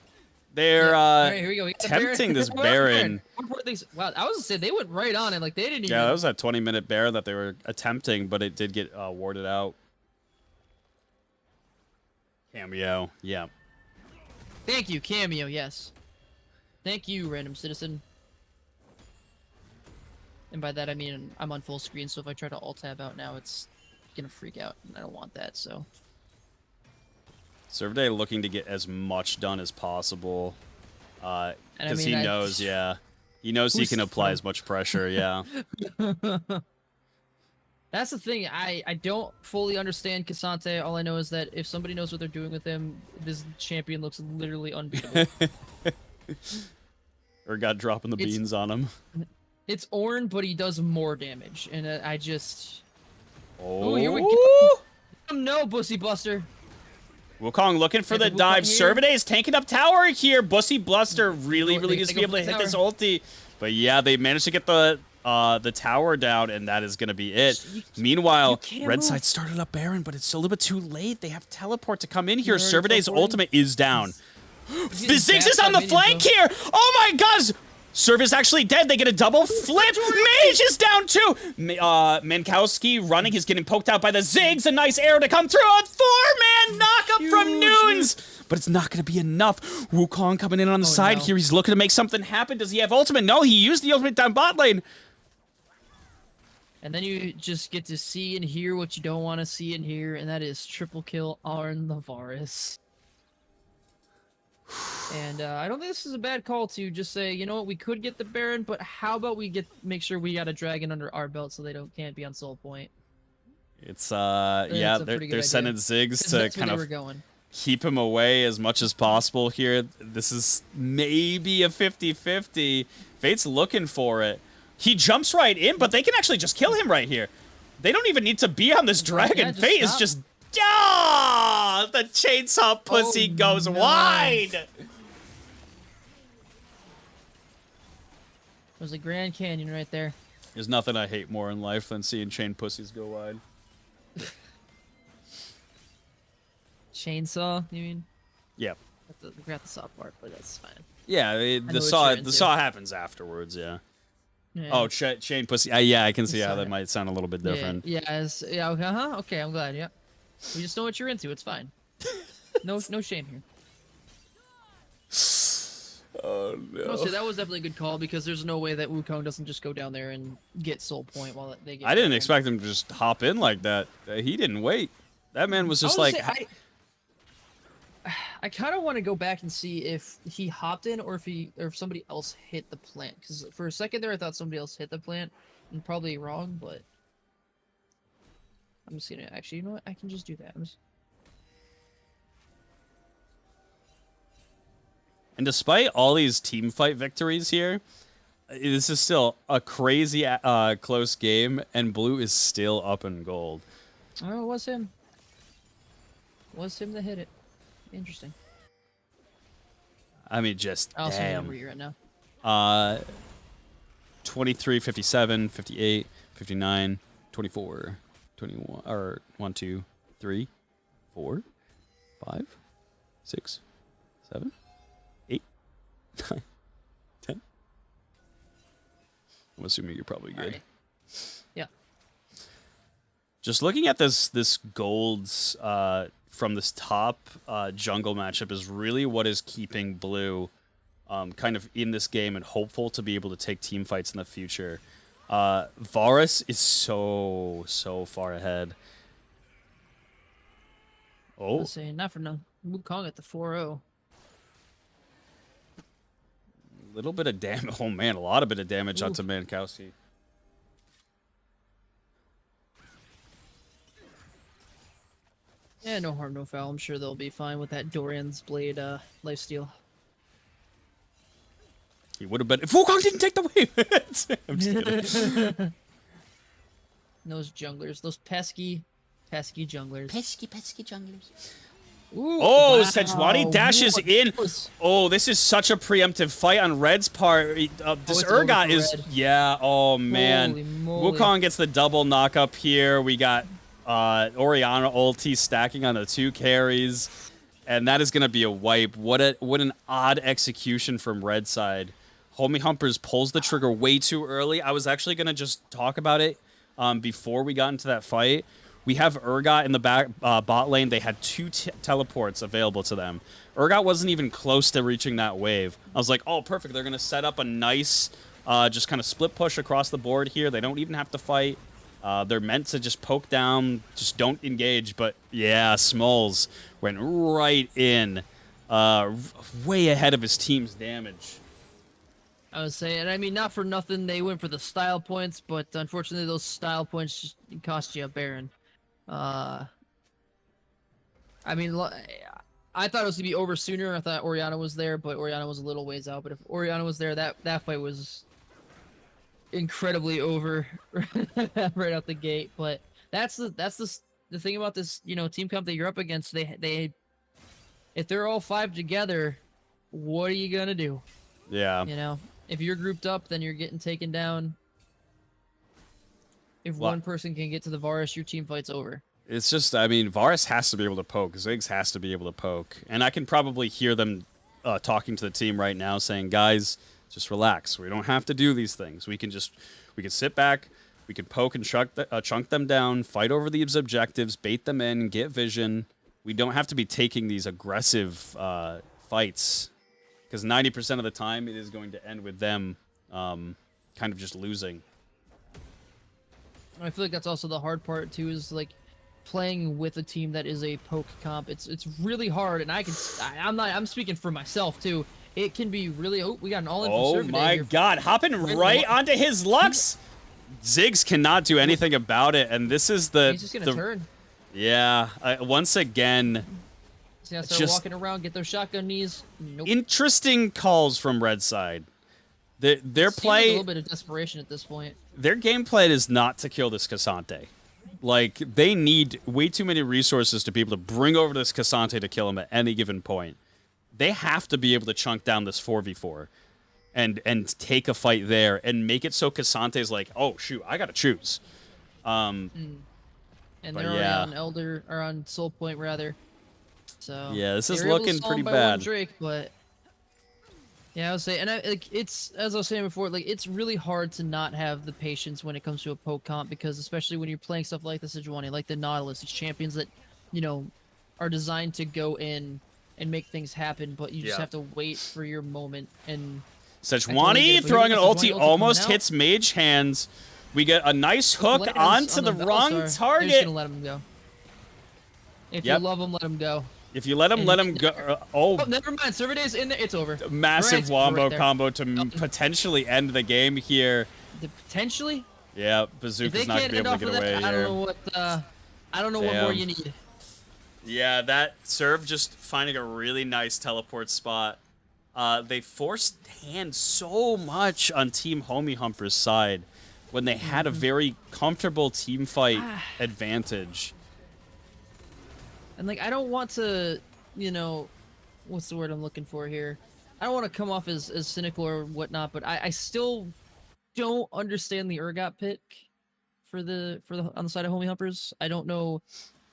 They're Alright, here we go. We got the tempting this Baron. Baron. Wow, I was gonna say they went right on it, like they didn't even. Yeah, that was that 20-minute Baron that they were attempting, but it did get warded out. Cameo, yeah. Thank you, Cameo, yes. Thank you, random citizen. And by that I mean I'm on full screen, so if I try to alt tab out now, it's gonna freak out, and I don't want that, so. Servday looking to get as much done as possible. Because I mean, he knows, yeah. He knows he can apply as much pressure, yeah. That's the thing. I don't fully understand Cassante. All I know is that if somebody knows what they're doing with him, this champion looks literally unbeatable. Or got dropping the beans on him. It's Ornn, but he does more damage, and I just. Oh, here we go. No, Bussy Buster. Wukong looking for the dive. Servade is tanking up tower here. Bussy Bluster really needs to be able to hit this ulti. But yeah, they managed to get the tower down, and that is going to be it. Meanwhile, Red Side started up Baron, but it's a little bit too late. They have teleport to come in here. Servade's ultimate is down. The Ziggs is on the flank here. Oh my gosh. Serv is actually dead. They get a double flip. Mage is down too. Mankowski running. He's getting poked out by the Ziggs. A nice arrow to come through. A 4-man knockup from Nunes. But it's not going to be enough. Wukong coming in on the side here. He's looking to make something happen. Does he have ultimate? No, he used the ultimate down bot lane. And then you just get to see and hear what you don't want to see and hear, and that is triple kill Arn Lavaris. And I don't think this is a bad call to just say, you know what, we could get the Baron, but how about we make sure we got a dragon under our belt so they can't be on soul point. It's yeah, they're sending Ziggs to kind of keep him away as much as possible here. This is maybe a 50-50. Fate's looking for it. He jumps right in, but they can actually just kill him right here. They don't even need to be on this dragon. Yeah, Fate is just the chainsaw pussy goes wide. There's a Grand Canyon right there. There's nothing I hate more in life than seeing chain pussies go wide. Chainsaw, you mean? Yeah. I forgot the saw part, but that's fine. Yeah, the saw happens afterwards. Yeah. Oh, chain pussy. Yeah, I can see how that might sound a little bit different. Yeah. Okay, I'm glad. Yep. We just know what you're into. It's fine. No shame here. Oh no. So that was definitely a good call because there's no way that Wukong doesn't just go down there and get soul point while they get. I didn't expect him to just hop in like that. He didn't wait. That man was just like. I kind of want to go back and see if he hopped in or if somebody else hit the plant. Because for a second there, I thought somebody else hit the plant, and probably wrong, but I'm just gonna actually. You know what? I can just do that. And despite all these team fight victories here, this is still a crazy close game, and Blue is still up in gold. Oh, it was him. It was him that hit it. Interesting. I mean, just I also damn. remember you right now. 23, 57, 58, 59, 24, 21, or 1, 2, 3, 4, 5, 6, 7, 8, 9, 10. I'm assuming you're probably good. Right. Yeah. Just looking at this gold's from this top jungle matchup is really what is keeping Blue kind of in this game and hopeful to be able to take team fights in the future. Varus is so far ahead. Oh, Let's say not for nothing. Wukong at the 4-0. a little bit of damage. Oh man, a lot of bit of damage onto Mankowski. Yeah, no harm, no foul. I'm sure they'll be fine with that Dorian's Blade lifesteal. He would have been if Wukong didn't take the wave. I'm just kidding. Those junglers, those pesky junglers. Pesky junglers. Ooh, Oh, wow. Sejuani dashes in. Oh, this is such a preemptive fight on Red's part. This it's over Urgot for is... Red. Yeah, oh man. Holy moly. Wukong gets the double knock up here. We got Orianna ulti stacking on the 2 carries. And that is going to be a wipe. What an odd execution from Red side. Homie Humpers pulls the trigger way too early. I was actually going to just talk about it before we got into that fight. We have Urgot in the back bot lane. They had 2 teleports available to them. Urgot wasn't even close to reaching that wave. I was like, oh, perfect. They're going to set up a nice just kind of split push across the board here. They don't even have to fight. They're meant to just poke down, just don't engage. But yeah, Smalls went right in, way ahead of his team's damage. I would say, and I mean, not for nothing, they went for the style points, but unfortunately, those style points just cost you a Baron. I mean, I thought it was gonna be over sooner. I thought Orianna was there, but Orianna was a little ways out. But if Orianna was there, that fight was incredibly over right out the gate. But that's the thing about this, team comp that you're up against. They if they're all 5 together, what are you gonna do? Yeah. If you're grouped up, then you're getting taken down. If one person can get to the Varus, your team fight's over. It's just, I mean, Varus has to be able to poke. Ziggs has to be able to poke. And I can probably hear them talking to the team right now saying, guys, just relax. We don't have to do these things. We can sit back. We can poke and chunk them down, fight over these objectives, bait them in, get vision. We don't have to be taking these aggressive fights. Because 90% of the time, it is going to end with them kind of just losing. I feel like that's also the hard part too, is like playing with a team that is a poke comp. It's really hard, and I'm speaking for myself too. It can be really. Oh, we got an all-in. Oh my God! Hopping right onto his Lux. Ziggs cannot do anything about it, and this is the. He's just gonna turn. Yeah. Once again. So yeah, start walking around, get those shotgun knees. Nope. Interesting calls from Red side. Their play, like a little bit of desperation at this point. Their game plan is not to kill this Cassante. Like, they need way too many resources to be able to bring over this Cassante to kill him at any given point. They have to be able to chunk down this 4v4 and take a fight there and make it so Cassante's like, oh shoot, I gotta choose. And they're already on Elder or on Soul Point rather. So yeah, this is looking pretty bad. Drake, but yeah, I would say, and it's, as I was saying before, like, it's really hard to not have the patience when it comes to a poke comp, because especially when you're playing stuff like the Sejuani, like the Nautilus, these champions that, are designed to go in and make things happen, but you just have to wait for your moment. And Sejuani throwing an ulti almost hits Mage Hands. We get a nice hook onto the wrong target. They're just gonna let him go. If you love him, let him go. If you let him go. Oh, never mind. Servadae's in there. It's over. Massive wombo combo to potentially end the game here. Potentially? Yeah, Bazooka's not gonna be able to get away here. I don't know what more you need. Yeah, that serve just finding a really nice teleport spot. They forced hand so much on Team Homie Humpers' side when they had a very comfortable team fight advantage. And, like, I don't want to, what's the word I'm looking for here? I don't want to come off as cynical or whatnot, but I still don't understand the Urgot pick for the on the side of Homie Humpers. I don't know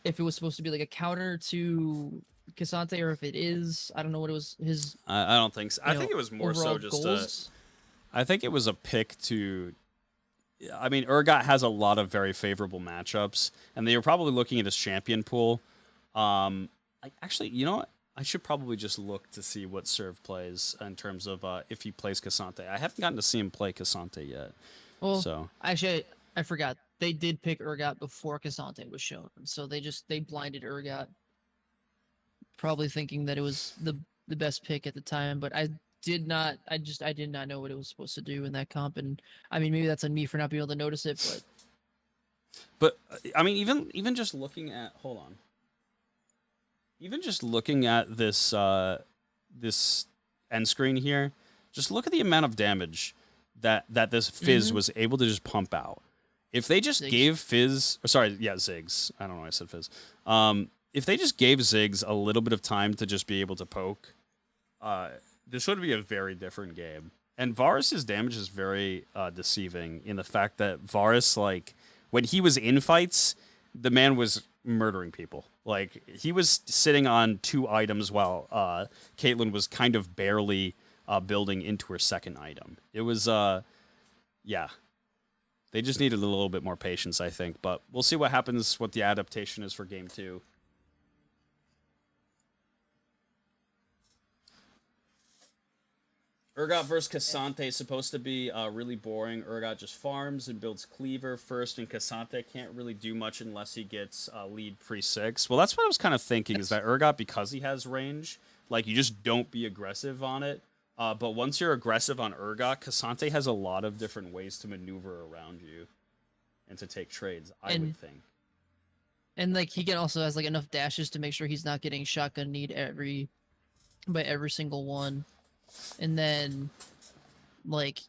if it was supposed to be like a counter to Cassante or if it is. I don't know what it was. I don't think so. I think it was more so just goals. I think it was a pick to. I mean, Urgot has a lot of very favorable matchups, and they were probably looking at his champion pool. Actually, you know what? I should probably just look to see what Serve plays in terms of if he plays Cassante. I haven't gotten to see him play Cassante yet. Well, So actually, I forgot. They did pick Urgot before Cassante was shown, so they blinded Urgot, probably thinking that it was the best pick at the time. But I did not know what it was supposed to do in that comp, and I mean maybe that's on me for not being able to notice it, But I mean, even just looking at hold on, even just looking at this end screen here, just look at the amount of damage that this Fizz was able to just pump out. If they just Ziggs. gave Fizz, or sorry, yeah, Ziggs. I don't know why I said Fizz. If they just gave Ziggs a little bit of time to just be able to poke, this would be a very different game. And Varus's damage is very deceiving in the fact that Varus, like, when he was in fights, the man was murdering people. Like, he was sitting on 2 items while Caitlyn was kind of barely building into her second item. It was, yeah. They just needed a little bit more patience, I think. But we'll see what happens, what the adaptation is for Game 2. Urgot versus Cassante is supposed to be really boring. Urgot just farms and builds Cleaver first, and Cassante can't really do much unless he gets lead pre-6. Well, that's what I was kind of thinking, is that Urgot, because he has range, like, you just don't be aggressive on it. But once you're aggressive on Urgot, Cassante has a lot of different ways to maneuver around you and to take trades, I would think. and like he can also has like enough dashes to make sure he's not getting shotgun need by every single one. And then, like,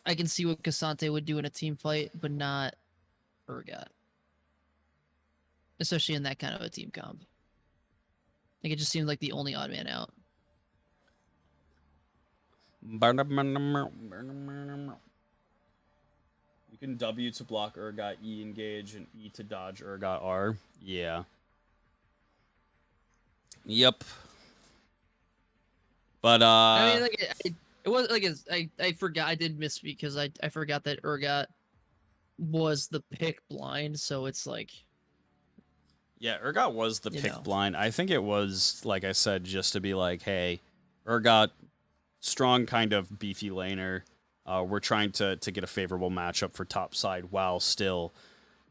I can see what Cassante would do in a team fight, but not Urgot. Especially in that kind of a team comp. Like, it just seemed like the only odd man out. You can W to block Urgot, E engage, and E to dodge Urgot R. Yeah. Yep. But I mean, like it was like I forgot I did miss because I forgot that Urgot was the pick blind, so it's like yeah, Urgot was the pick know. blind. I think it was, like I said, just to be like, hey, Urgot, strong kind of beefy laner. We're trying to get a favorable matchup for top side while still.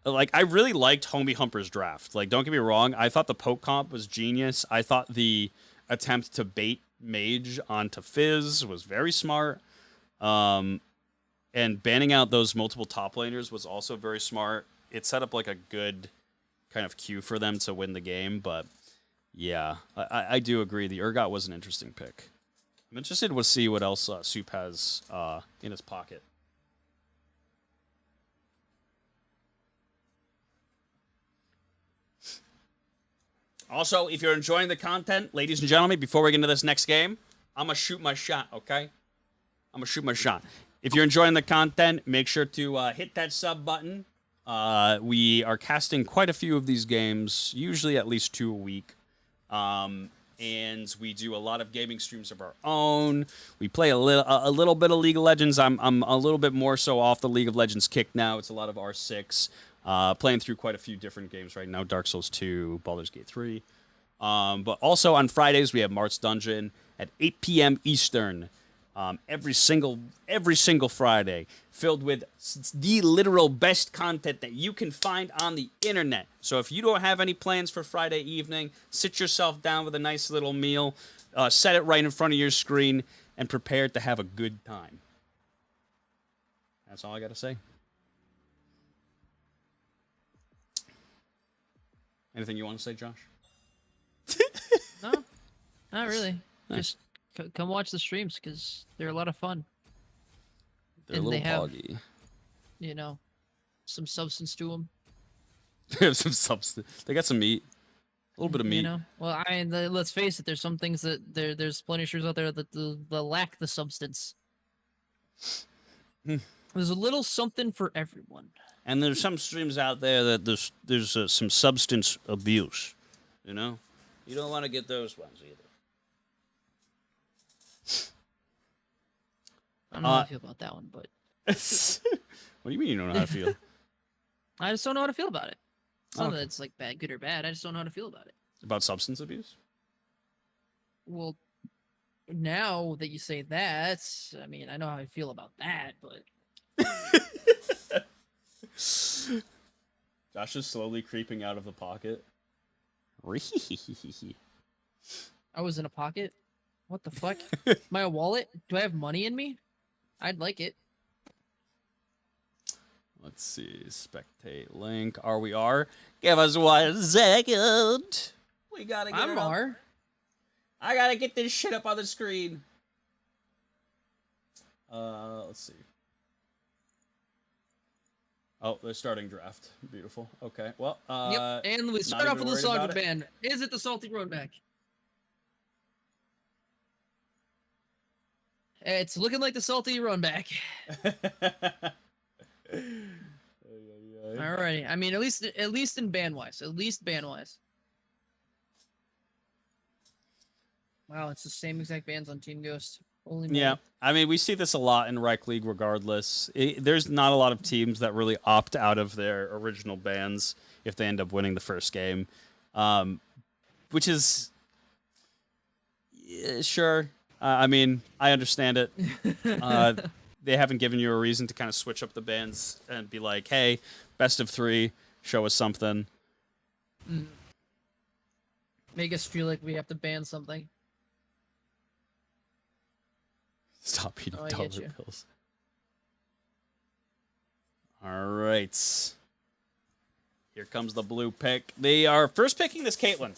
Like, I really liked Homie Humpers' draft. Like, don't get me wrong, I thought the poke comp was genius. I thought the attempt to bait Mage onto Fizz was very smart. And banning out those multiple top laners was also very smart. It set up like a good kind of cue for them to win the game, but yeah, I do agree. The Urgot was an interesting pick. I'm interested to see what else Soup has in his pocket. Also, if you're enjoying the content, ladies and gentlemen, before we get into this next game, I'm going to shoot my shot, okay? I'm going to shoot my shot. If you're enjoying the content, make sure to hit that sub button. We are casting quite a few of these games, usually at least 2 a week. And we do a lot of gaming streams of our own. We play a little bit of League of Legends. I'm a little bit more so off the League of Legends kick now. It's a lot of R6. Playing through quite a few different games right now. Dark Souls 2, Baldur's Gate 3. But also on Fridays, we have Mart's Dungeon at 8 p.m. Eastern. Every single Friday, filled with the literal best content that you can find on the internet. So if you don't have any plans for Friday evening, sit yourself down with a nice little meal, set it right in front of your screen, and prepare to have a good time. That's all I got to say. Anything you want to say, Josh? no, not really. Just come watch the streams because they're a lot of fun. They're And a little they have, boggy. You know, some substance to them. They have some substance. They got some meat. A little bit of meat. You know, well, I mean, let's face it. There's some things that there's plenty of streams out there that lack the substance. There's a little something for everyone. And there's some streams out there that there's some substance abuse. You know, you don't want to get those ones either. I don't know how I feel about that one, but what do you mean you don't know how to feel? I just don't know how to feel about it. It's not that it's like bad, good or bad. I just don't know how to feel about it. About substance abuse? Well, now that you say that, I mean, I know how I feel about that, but Josh is slowly creeping out of the pocket. I was in a pocket. What the fuck? My wallet? Do I have money in me? I'd like it. Let's see. Spectate link. Are? Give us 1 second. We gotta get I'm it up. R. I gotta get this shit up on the screen. Let's see. Oh, they're starting draft. Beautiful. Okay. Well, Yep. And we start off with the song band. Is it the Salty Roadback? It's looking like the Salty Roadback. Alrighty. I mean, at least in band wise. At least band wise. Wow, it's the same exact bands on Team Ghost. Holy moly. Yeah, I mean, we see this a lot in Rec League regardless. There's not a lot of teams that really opt out of their original bands if they end up winning the first game. Which is... Yeah, sure. I mean, I understand it. They haven't given you a reason to kind of switch up the bands and be like, hey, best of 3, show us something. Make us feel like we have to ban something. Stop eating I dollar get you. bills. All right. Here comes the blue pick. They are first picking this Caitlyn.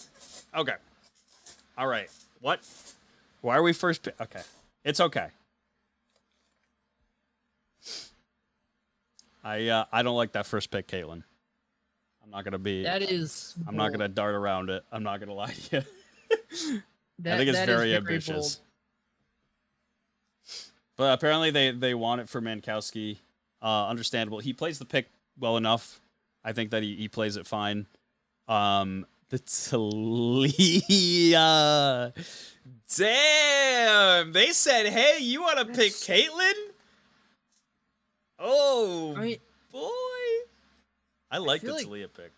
Okay. All right. What? Why are we first okay. It's okay. I don't like that first pick, Caitlyn. I'm not gonna be. That is. I'm not gonna dart around it. I'm not gonna lie to you. That, I think it's that very is ambitious. bold. But apparently they want it for Mankowski. Understandable. He plays the pick well enough. I think that he plays it fine. The Talia. Damn. They said, hey, you want to pick Caitlyn? Oh, I mean, boy. I like the feel like- Talia pick.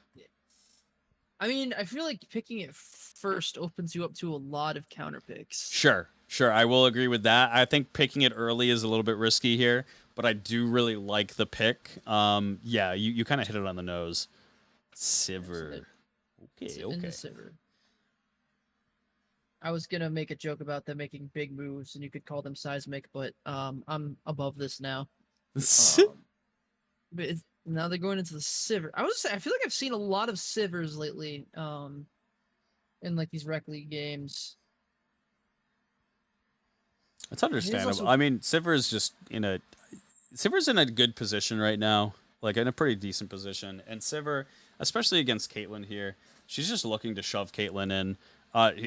I mean, I feel like picking it first opens you up to a lot of counter picks. Sure. I will agree with that. I think picking it early is a little bit risky here, but I do really like the pick. Yeah, you kind of hit it on the nose. Sivir. Okay. I was gonna make a joke about them making big moves, and you could call them seismic, but I'm above this now. But now they're going into the Sivir. I feel like I've seen a lot of Sivirs lately. In like these Rec League games. It's understandable. also- I mean, Sivir's in a good position right now, like in a pretty decent position. And Sivir, especially against Caitlyn here, she's just looking to shove Caitlyn in.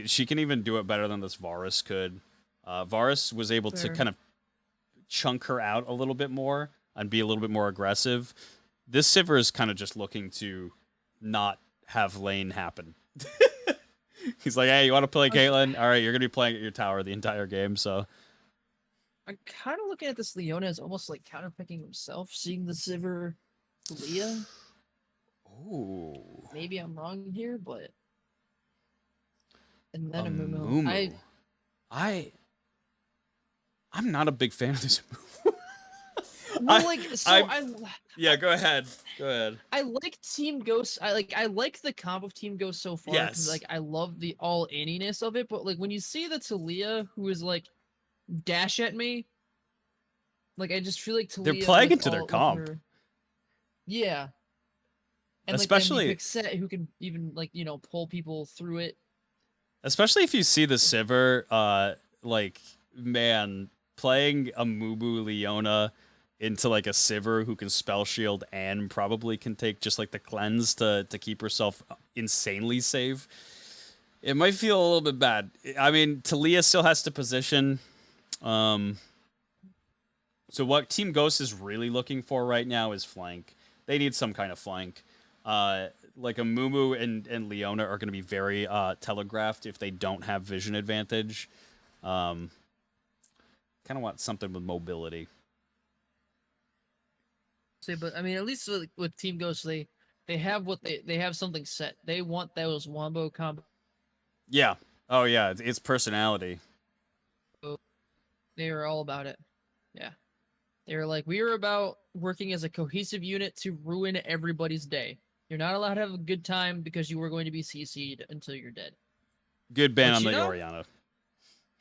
She can even do it better than this Varus could. Varus was able to Fair. kind of chunk her out a little bit more and be a little bit more aggressive. This Sivir is kind of just looking to not have lane happen. He's like, hey, you want to play Caitlyn? All right, you're going to be playing at your tower the entire game, so... I'm kind of looking at this Leona as almost like counterpicking himself, seeing the Sivir Leah. Ooh. Maybe I'm wrong here, but... And then A a Mumu. Mumu. I'm not a big fan of this Mumu. Yeah, go ahead. I like Team Ghost. I like the comp of Team Ghost so far. 'Cause, Yes. like I love the all inniness of it, but like when you see the Talia who is like dash at me, like I just feel like Talia. They're playing with into their with comp. her- Yeah. And Especially- like, then you pick Set who can even like pull people through it. Especially if you see the Sivir, like, man, playing a Mumu Leona into like a Sivir who can spell shield and probably can take just like the cleanse to keep herself insanely safe. It might feel a little bit bad. I mean, Talia still has to position. So what Team Ghost is really looking for right now is flank. They need some kind of flank. Like a Mumu and Leona are going to be very telegraphed if they don't have vision advantage. Kind of want something with mobility. But I mean, at least with Team Ghost, they have what they have something set. They want those wombo combos Yeah. Oh yeah, it's personality. So they were all about it. Yeah. They were like, we were about working as a cohesive unit to ruin everybody's day. You're not allowed to have a good time because you are going to be CC'd until you're dead. Good ban Which, on you the know, Oriana.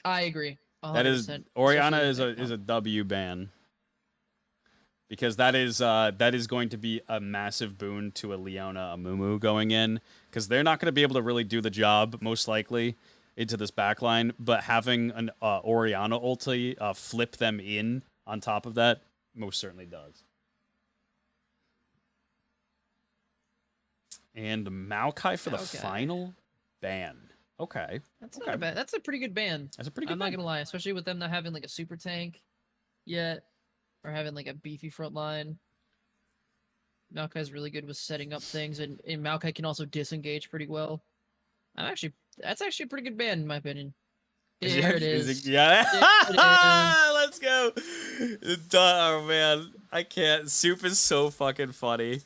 I agree. That is 100%. Oriana Especially is that a comp. W ban because that is going to be a massive boon to a Leona Amumu going in because they're not going to be able to really do the job most likely into this backline, but having an Oriana ulti flip them in on top of that most certainly does. And Maokai for the Okay. final ban. Okay. That's Okay. not a bad. That's a pretty good ban. That's a pretty good I'm ban. not gonna lie, especially with them not having like a super tank yet, or having like a beefy front line. Maokai's really good with setting up things, and Maokai can also disengage pretty well. That's actually a pretty good ban in my opinion. There it is. Yeah. There it is. Let's go. Oh man, I can't. Soup is so fucking funny.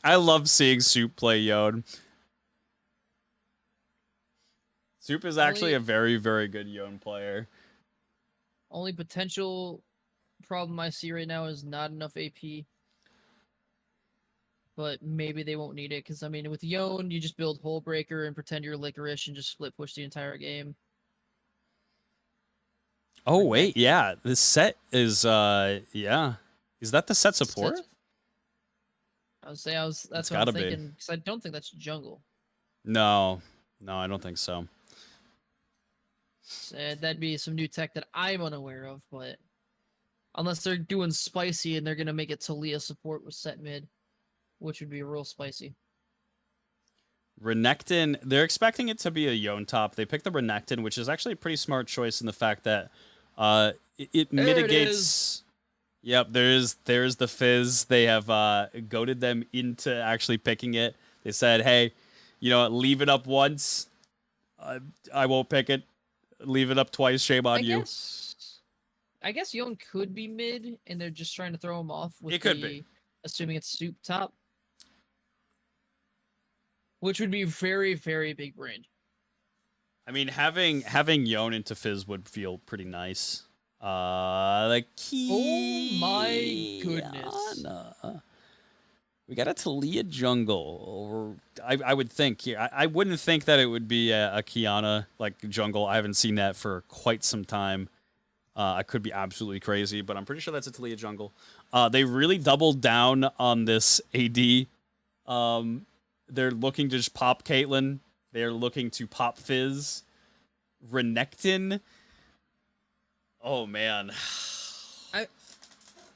I love seeing Soup play Yone. Soup is actually a very, very good Yone player. Only potential problem I see right now is not enough AP. But maybe they won't need it, because, I mean, with Yone, you just build Hole Breaker and pretend you're Licorice and just split push the entire game. Oh, wait, yeah. This set is, yeah. Is that the set support? That's what gotta I'm be. thinking, because I don't think that's jungle. No. No, I don't think so. So, that'd be some new tech that I'm unaware of, but unless they're doing spicy and they're going to make it Talia support with set mid, which would be real spicy. Renekton, they're expecting it to be a Yone top. They picked the Renekton, which is actually a pretty smart choice in the fact that it mitigates. Yep, there's the Fizz. They have goaded them into actually picking it. They said, hey, you know, leave it up once. I won't pick it. Leave it up twice. Shame on you. I guess Yone could be mid, and they're just trying to throw him off with it could be. Assuming it's Soup top. Which would be very, very big brain. I mean, having Yone into Fizz would feel pretty nice. The key. Oh my goodness. We got a Talia jungle. I would think here. I wouldn't think that it would be a Kiana like jungle. I haven't seen that for quite some time. I could be absolutely crazy, but I'm pretty sure that's a Talia jungle. They really doubled down on this AD. They're looking to just pop Caitlyn. They're looking to pop Fizz. Renekton. Oh, man.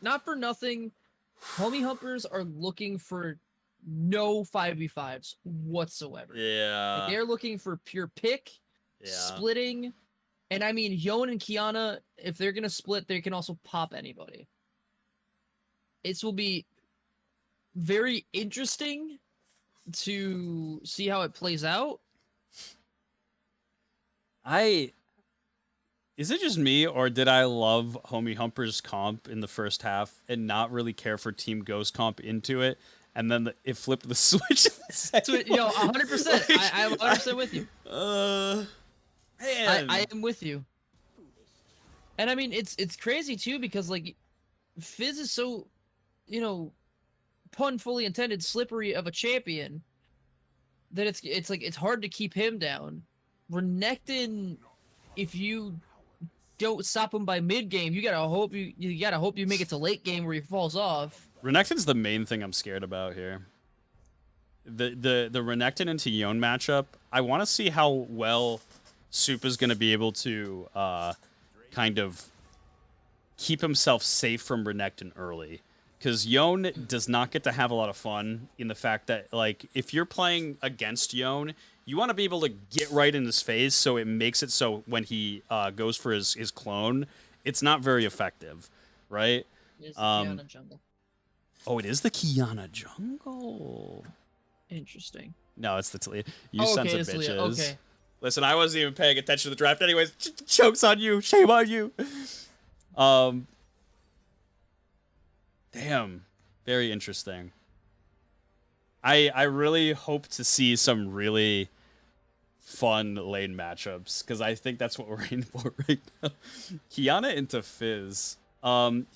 Not for nothing, homie Humpers are looking for no 5v5s whatsoever. Yeah. Like, they're looking for pure pick, splitting, and I mean, Yone and Kiana, if they're going to split, they can also pop anybody. This will be very interesting to see how it plays out. Is it just me, or did I love Homie Humper's comp in the first half and not really care for Team Ghost comp into it? And then it flipped the switch. Yo, 100%. I'm 100% with you. Man. I am with you. And I mean, it's crazy too, because like Fizz is so, you know, pun fully intended, slippery of a champion that it's like it's hard to keep him down. Renekton, if you don't stop him by mid game, you gotta hope you make it to late game where he falls off. Renekton's the main thing I'm scared about here. The Renekton into Yone matchup. I want to see how well Soup is going to be able to kind of keep himself safe from Renekton early. Because Yone does not get to have a lot of fun in the fact that, like, if you're playing against Yone, you want to be able to get right in his face, so it makes it so when he goes for his clone, it's not very effective, right? It's the Kiana jungle. Oh, it is the Kiana jungle. Interesting. No, it's the Talia. You sons of bitches. Okay. Listen, I wasn't even paying attention to the draft anyways. Joke's on you. Shame on you. Damn. Very interesting. I really hope to see some really fun lane matchups because I think that's what we're in for right now. Kiana into Fizz.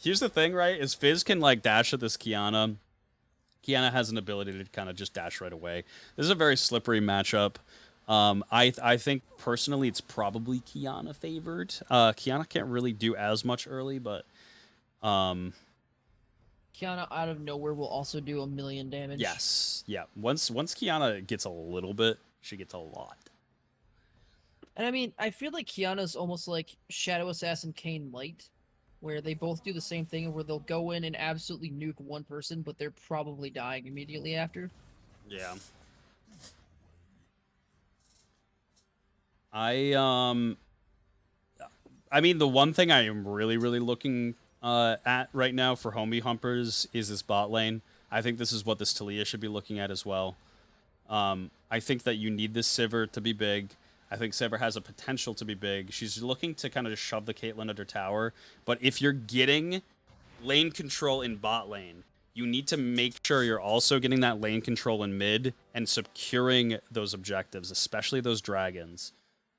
Here's the thing, right? Is Fizz can like dash at this Kiana. Kiana has an ability to kind of just dash right away. This is a very slippery matchup. I think personally it's probably Kiana favored. Kiana can't really do as much early, but Kiana out of nowhere will also do 1,000,000 damage. yes, yeah. Once Kiana gets a little bit, she gets a lot. And I mean, I feel like Kiana's almost like Shadow Assassin Kayn Light, where they both do the same thing, where they'll go in and absolutely nuke one person, but they're probably dying immediately after. Yeah. I mean, the one thing I am really looking at right now for homie Humpers is this bot lane. I think this is what this Talia should be looking at as well. I think that you need this Sivir to be big. I think Sivir has a potential to be big. She's looking to kind of just shove the Caitlyn under tower. But if you're getting lane control in bot lane, you need to make sure you're also getting that lane control in mid and securing those objectives, especially those dragons.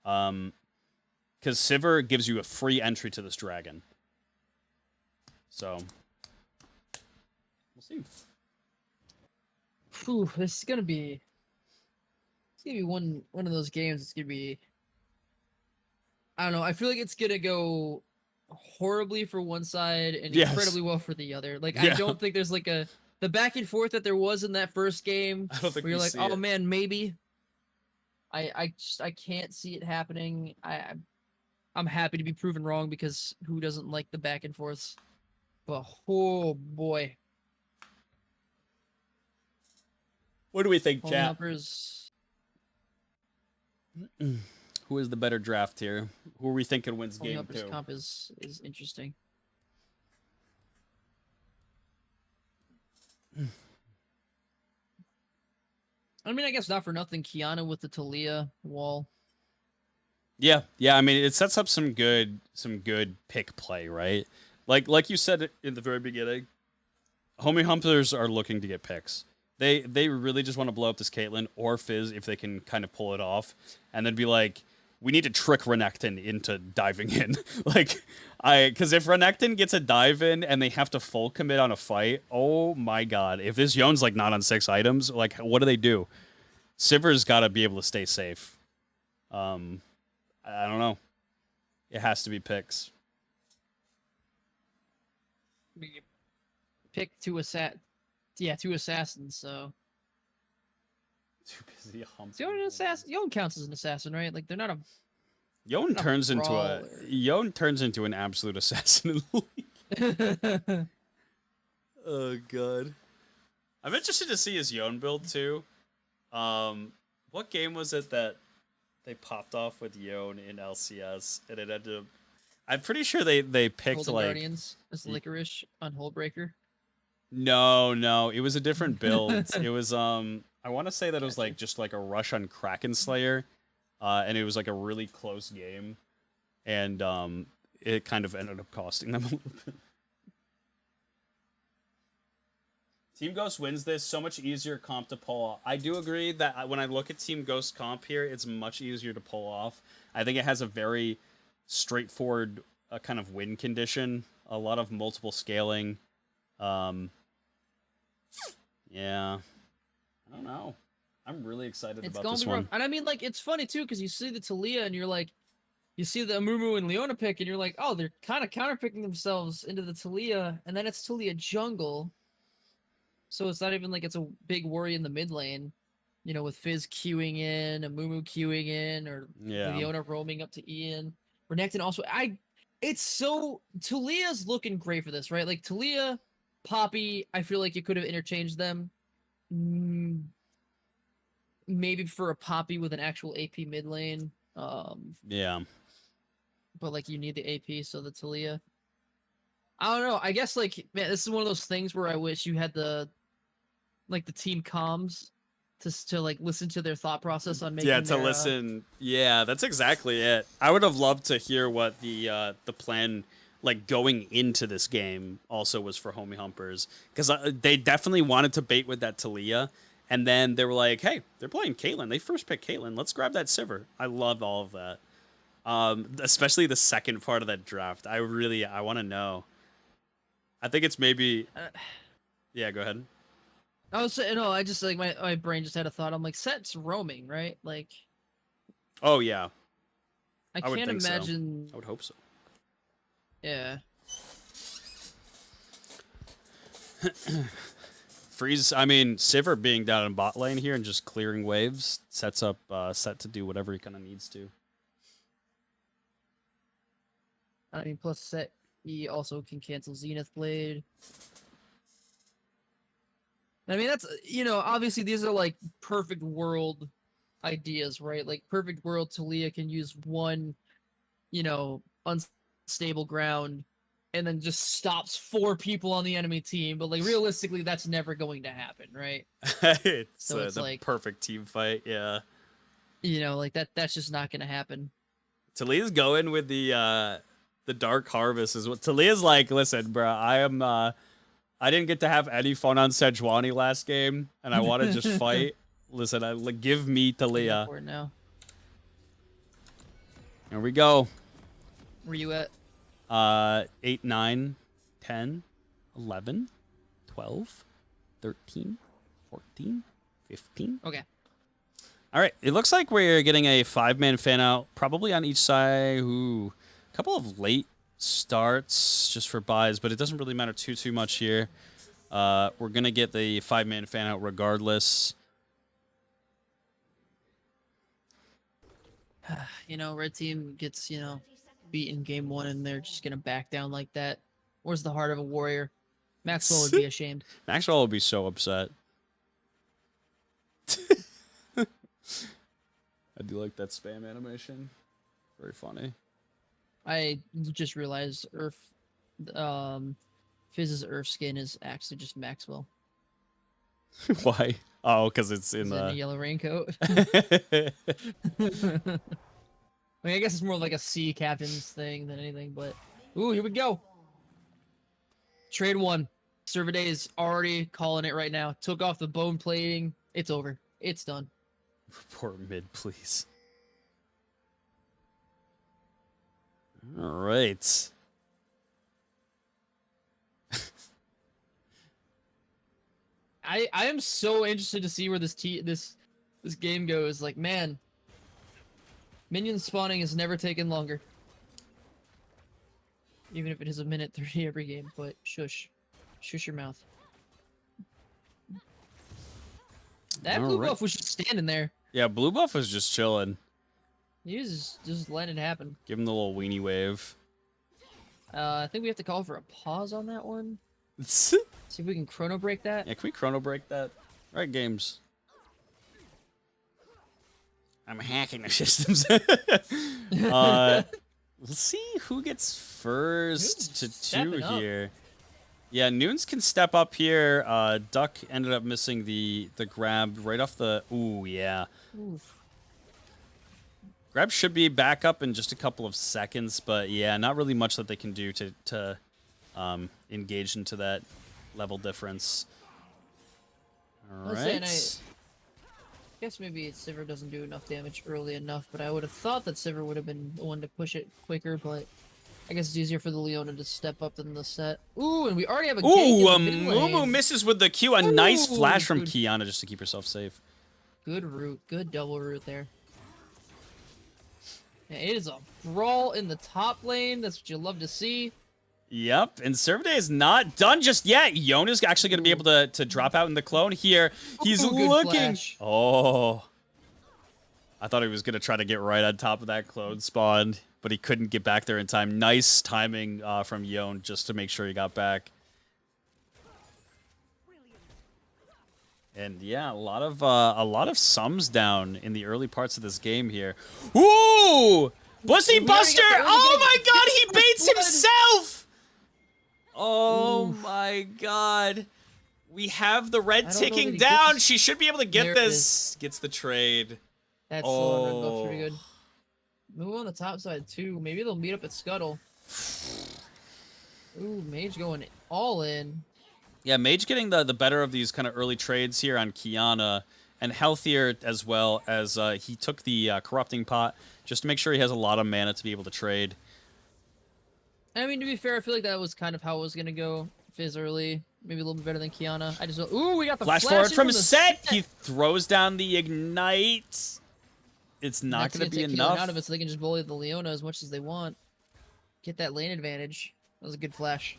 Because Sivir gives you a free entry to this dragon. So, we'll see. Whew, this is gonna be one of those games. It's gonna be, I don't know. I feel like it's gonna go horribly for one side and incredibly well for the other. Like I don't think there's like the back and forth that there was in that first game. I don't think where you're like, oh man, maybe. I can't see it happening. I'm happy to be proven wrong because who doesn't like the back and forths? But oh boy. What do we think, chat? Humpers. Who is the better draft here? Who are we thinking wins game Humpers 2? comp is interesting. I mean, I guess not for nothing, Kiana with the Talia wall. Yeah. I mean, it sets up some good pick play, right? Like you said in the very beginning, homie Humpers are looking to get picks. They really just want to blow up this Caitlyn or Fizz if they can kind of pull it off, and then be like, we need to trick Renekton into diving in. Because if Renekton gets a dive in and they have to full commit on a fight, oh my god! If this Yone's like not on 6 items, like what do? Sivir's got to be able to stay safe. I don't know. It has to be picks. We pick two assassins, so. Too busy humping. So an assassin. Yone counts as an assassin, right? Like they're not a. Yone turns into an absolute assassin in the league. Oh god. I'm interested to see his Yone build too. What game was it that they popped off with Yone in LCS and it ended up? I'm pretty sure they picked Golden like Guardians as Licorice on Hullbreaker. No, it was a different build. It was I want to say that it was like just like a rush on Kraken Slayer, and it was like a really close game, and it kind of ended up costing them a little bit. Team Ghost wins this. So much easier comp to pull off. I do agree that when I look at Team Ghost comp here, it's much easier to pull off. I think it has a very straightforward kind of win condition. A lot of multiple scaling. Yeah. I don't know. I'm really excited about this one. And I mean, like, it's funny too, because you see the Talia and you're like, you see the Amumu and Leona pick, and you're like, oh, they're kind of counterpicking themselves into the Talia, and then it's Talia jungle. So it's not even like it's a big worry in the mid lane, you know, with Fizz queuing in, Amumu queuing in, or Leona roaming up to Ian. Renekton also, Talia's looking great for this, right? Like Talia, Poppy, I feel like you could have interchanged them. Maybe for a Poppy with an actual AP mid lane. Yeah. But like you need the AP, so the Talia. I don't know. I guess like, man, this is one of those things where I wish you had the team comms to like listen to their thought process on making listen. Yeah, that's exactly it. I would have loved to hear what the plan like going into this game also was for homie Humpers, because they definitely wanted to bait with that Talia, And then they were like, hey, they're playing Caitlyn. They first picked Caitlyn. Let's grab that Sivir. I love all of that. Especially the second part of that draft. I want to know. I think it's maybe... Yeah, go ahead. I was saying, no, I just like my brain just had a thought. I'm like, Set's roaming, right? Like, oh yeah, I would can't think imagine. So. I would hope so. Yeah. Freeze. I mean, Sivir being down in bot lane here and just clearing waves sets up Set to do whatever he kind of needs to. I mean, plus Set, he also can cancel Zenith Blade. I mean, that's, you know, obviously these are like perfect world ideas, right? Like perfect world, Talia can use one, you know, unstable ground and then just stops 4 people on the enemy team. But like realistically, that's never going to happen, right? It's the like perfect team fight, yeah. You know, like that's just not going to happen. Talia's going with the Dark Harvest is what Talia's like. Listen, bro, I didn't get to have any fun on Sejuani last game, and I want to just fight. Listen, give me Talia. For it now. Here we go. Where you at? 8, 9, 10, 11, 12, 13, 14, 15. Okay. All right. It looks like we're getting a 5-man fan out, probably on each side. Ooh, a couple of late starts just for buys, but it doesn't really matter too much here. We're gonna get the 5-man fan out regardless. You know, red team gets, you know, beaten game 1 and they're just gonna back down like that. Where's the heart of a warrior? Maxwell would be ashamed. Maxwell would be so upset. I do like that spam animation. Very funny. I just realized Fizz's Earth skin is actually just Maxwell. Why? Oh, because it's in in the a yellow raincoat. I mean, I guess it's more like a sea captain's thing than anything, but... Ooh, here we go! Trade 1. Servade is already calling it right now. Took off the bone plating. It's over. It's done. Poor mid, please. All right. I am so interested to see where this game goes. Like, man, minion spawning has never taken longer. Even if it is a minute 30 every game, but shush your mouth. That blue buff was just standing there. Yeah, blue buff was just chilling. He was just letting it happen. Give him the little weenie wave. I think we have to call for a pause on that one. See if we can chrono break that. Yeah, can we chrono break that? Right, games. I'm hacking the systems. Let's see who gets first to 2 here. Yeah, Nunes can step up here. Duck ended up missing the grab right off the... Ooh, yeah. Oof. Grab should be back up in just a couple of seconds, but yeah, not really much that they can do to engage into that level difference. All right. I guess maybe Sivir doesn't do enough damage early enough, but I would have thought that Sivir would have been the one to push it quicker, but I guess it's easier for the Leona to step up than the Set. Ooh, and we already have a gank in the mid lane. Mumu misses with the Q. A nice flash from Kiana just to keep herself safe. Good root. Good double root there. Yeah, it is a brawl in the top lane. That's what you love to see. Yep, and Servade is not done just yet. Yona's actually going to be able to drop out in the clone here. He's looking. Flash. Oh. I thought he was going to try to get right on top of that clone spawn, but he couldn't get back there in time. Nice timing from Yon just to make sure he got back. And yeah, a lot of sums down in the early parts of this game here. Ooh! Bussy Buster! Oh my god, he baits himself! Oh my god. We have the red ticking down. She should be able to get this. Gets the trade. That's oh. Pretty good. Move on the top side too. Maybe they'll meet up at Scuttle. Ooh, Mage going all in. Yeah, Mage getting the better of these kind of early trades here on Kiana, and healthier as well as he took the Corrupting Pot just to make sure he has a lot of mana to be able to trade. I mean, to be fair, I feel like that was kind of how it was gonna go. Fizz early, maybe a little bit better than Kiana. I just ooh, we got the Flash forward from set. He throws down the Ignite. It's not going to be enough. Out of it, so they can just bully the Leona as much as they want. Get that lane advantage. That was a good flash.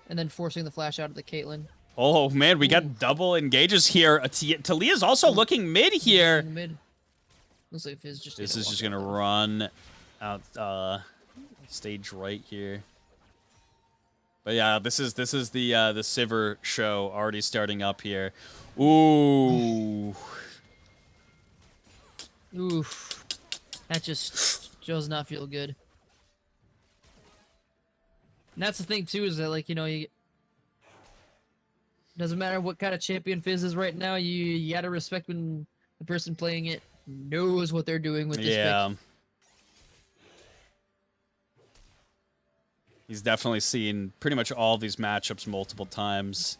And then forcing the flash out of the Caitlyn. Oh man, we got double engages here. Talia's also looking mid here. Mid. Looks like Fizz just. This is just gonna run out stage right here. But yeah, this is the Sivir show already starting up here. Ooh. Oof. That just does not feel good. And that's the thing too, is that like, you know, doesn't matter what kind of champion Fizz is right now, you gotta respect when the person playing it knows what they're doing with this pick. He's definitely seen pretty much all these matchups multiple times.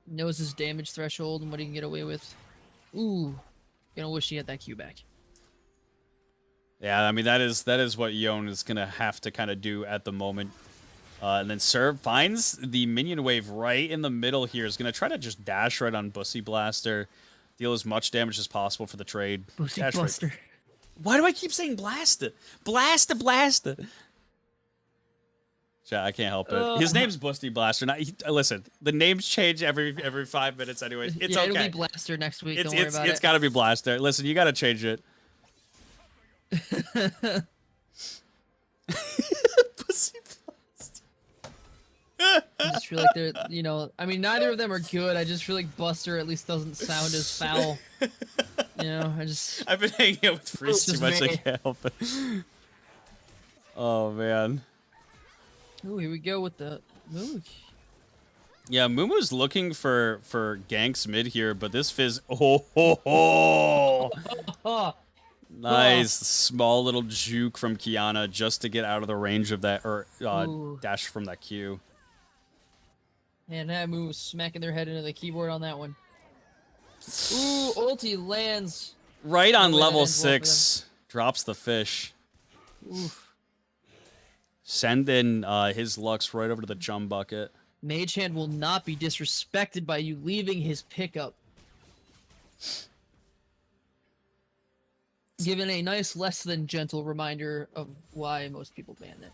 Knows his damage threshold and what he can get away with. Ooh. Gonna wish he had that Q back. Yeah, I mean that is what Yon is gonna have to kind of do at the moment. And then Serve finds the minion wave right in the middle here. Is gonna try to just dash right on Bussy Blaster, deal as much damage as possible for the trade. Bussy Dash Blaster. Right. Why do I keep saying Blasta? Blasta. Yeah, I can't help it. His name's Bussy Blaster. Listen, the names change every 5 minutes anyways. It's okay. It'll be Blaster next week. Don't worry about it. It's got to be Blaster. Listen, you got to change it. Bussy Blaster. I just feel like they're, you know, I mean, neither of them are good. I just feel like Buster at least doesn't sound as foul. You know, I've been hanging out with Freeze too much. I can't help it. Oh man. Oh, here we go with the Moo. Yeah, Mumu's looking for ganks mid here, but this Fizz. Oh. Nice small little juke from Kiana just to get out of the range of that, or dash from that Q. And that Moo was smacking their head into the keyboard on that one. Ooh, ulti lands. Right on level 6. Drops the fish. Oof. Send in his Lux right over to the jump bucket. Mage Hand will not be disrespected by you leaving his pickup. Given a nice, less than gentle reminder of why most people ban it.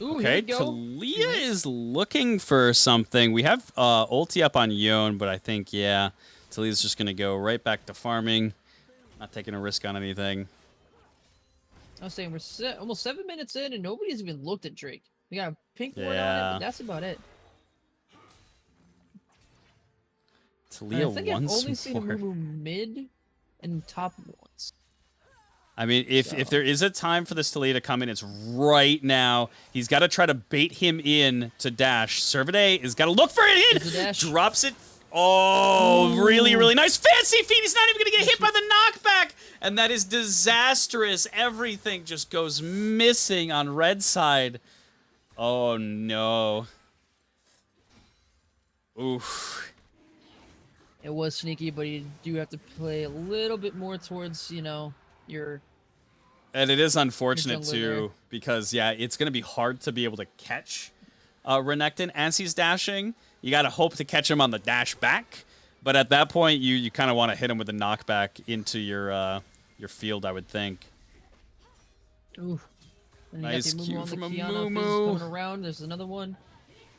Ooh, okay, Talia is looking for something. We have ulti up on Yon, but I think, yeah, Talia's just going to go right back to farming. Not taking a risk on anything. I was saying, we're almost 7 minutes in, and nobody's even looked at Drake. We got a pink ward on it, but that's about it. Talia I think I've only seen him move mid and top once. I mean, if there is a time for this Talia to come in, it's right now. He's got to try to bait him in to dash. Servade has got to look for it in. Drops it. Oh, ooh. Really, really nice. Fancy feet. He's not even going to get hit by the knockback. And that is disastrous. Everything just goes missing on red side. Oh, no. Oof. It was sneaky, but you do have to play a little bit more towards, you know, your... And it is unfortunate, too, because, yeah, it's going to be hard to be able to catch Renekton as he's dashing. You got to hope to catch him on the dash back. But at that point, you kind of want to hit him with a knockback into your field, I would think. Ooh. Nice Q from a Mumu. Coming around. There's another one.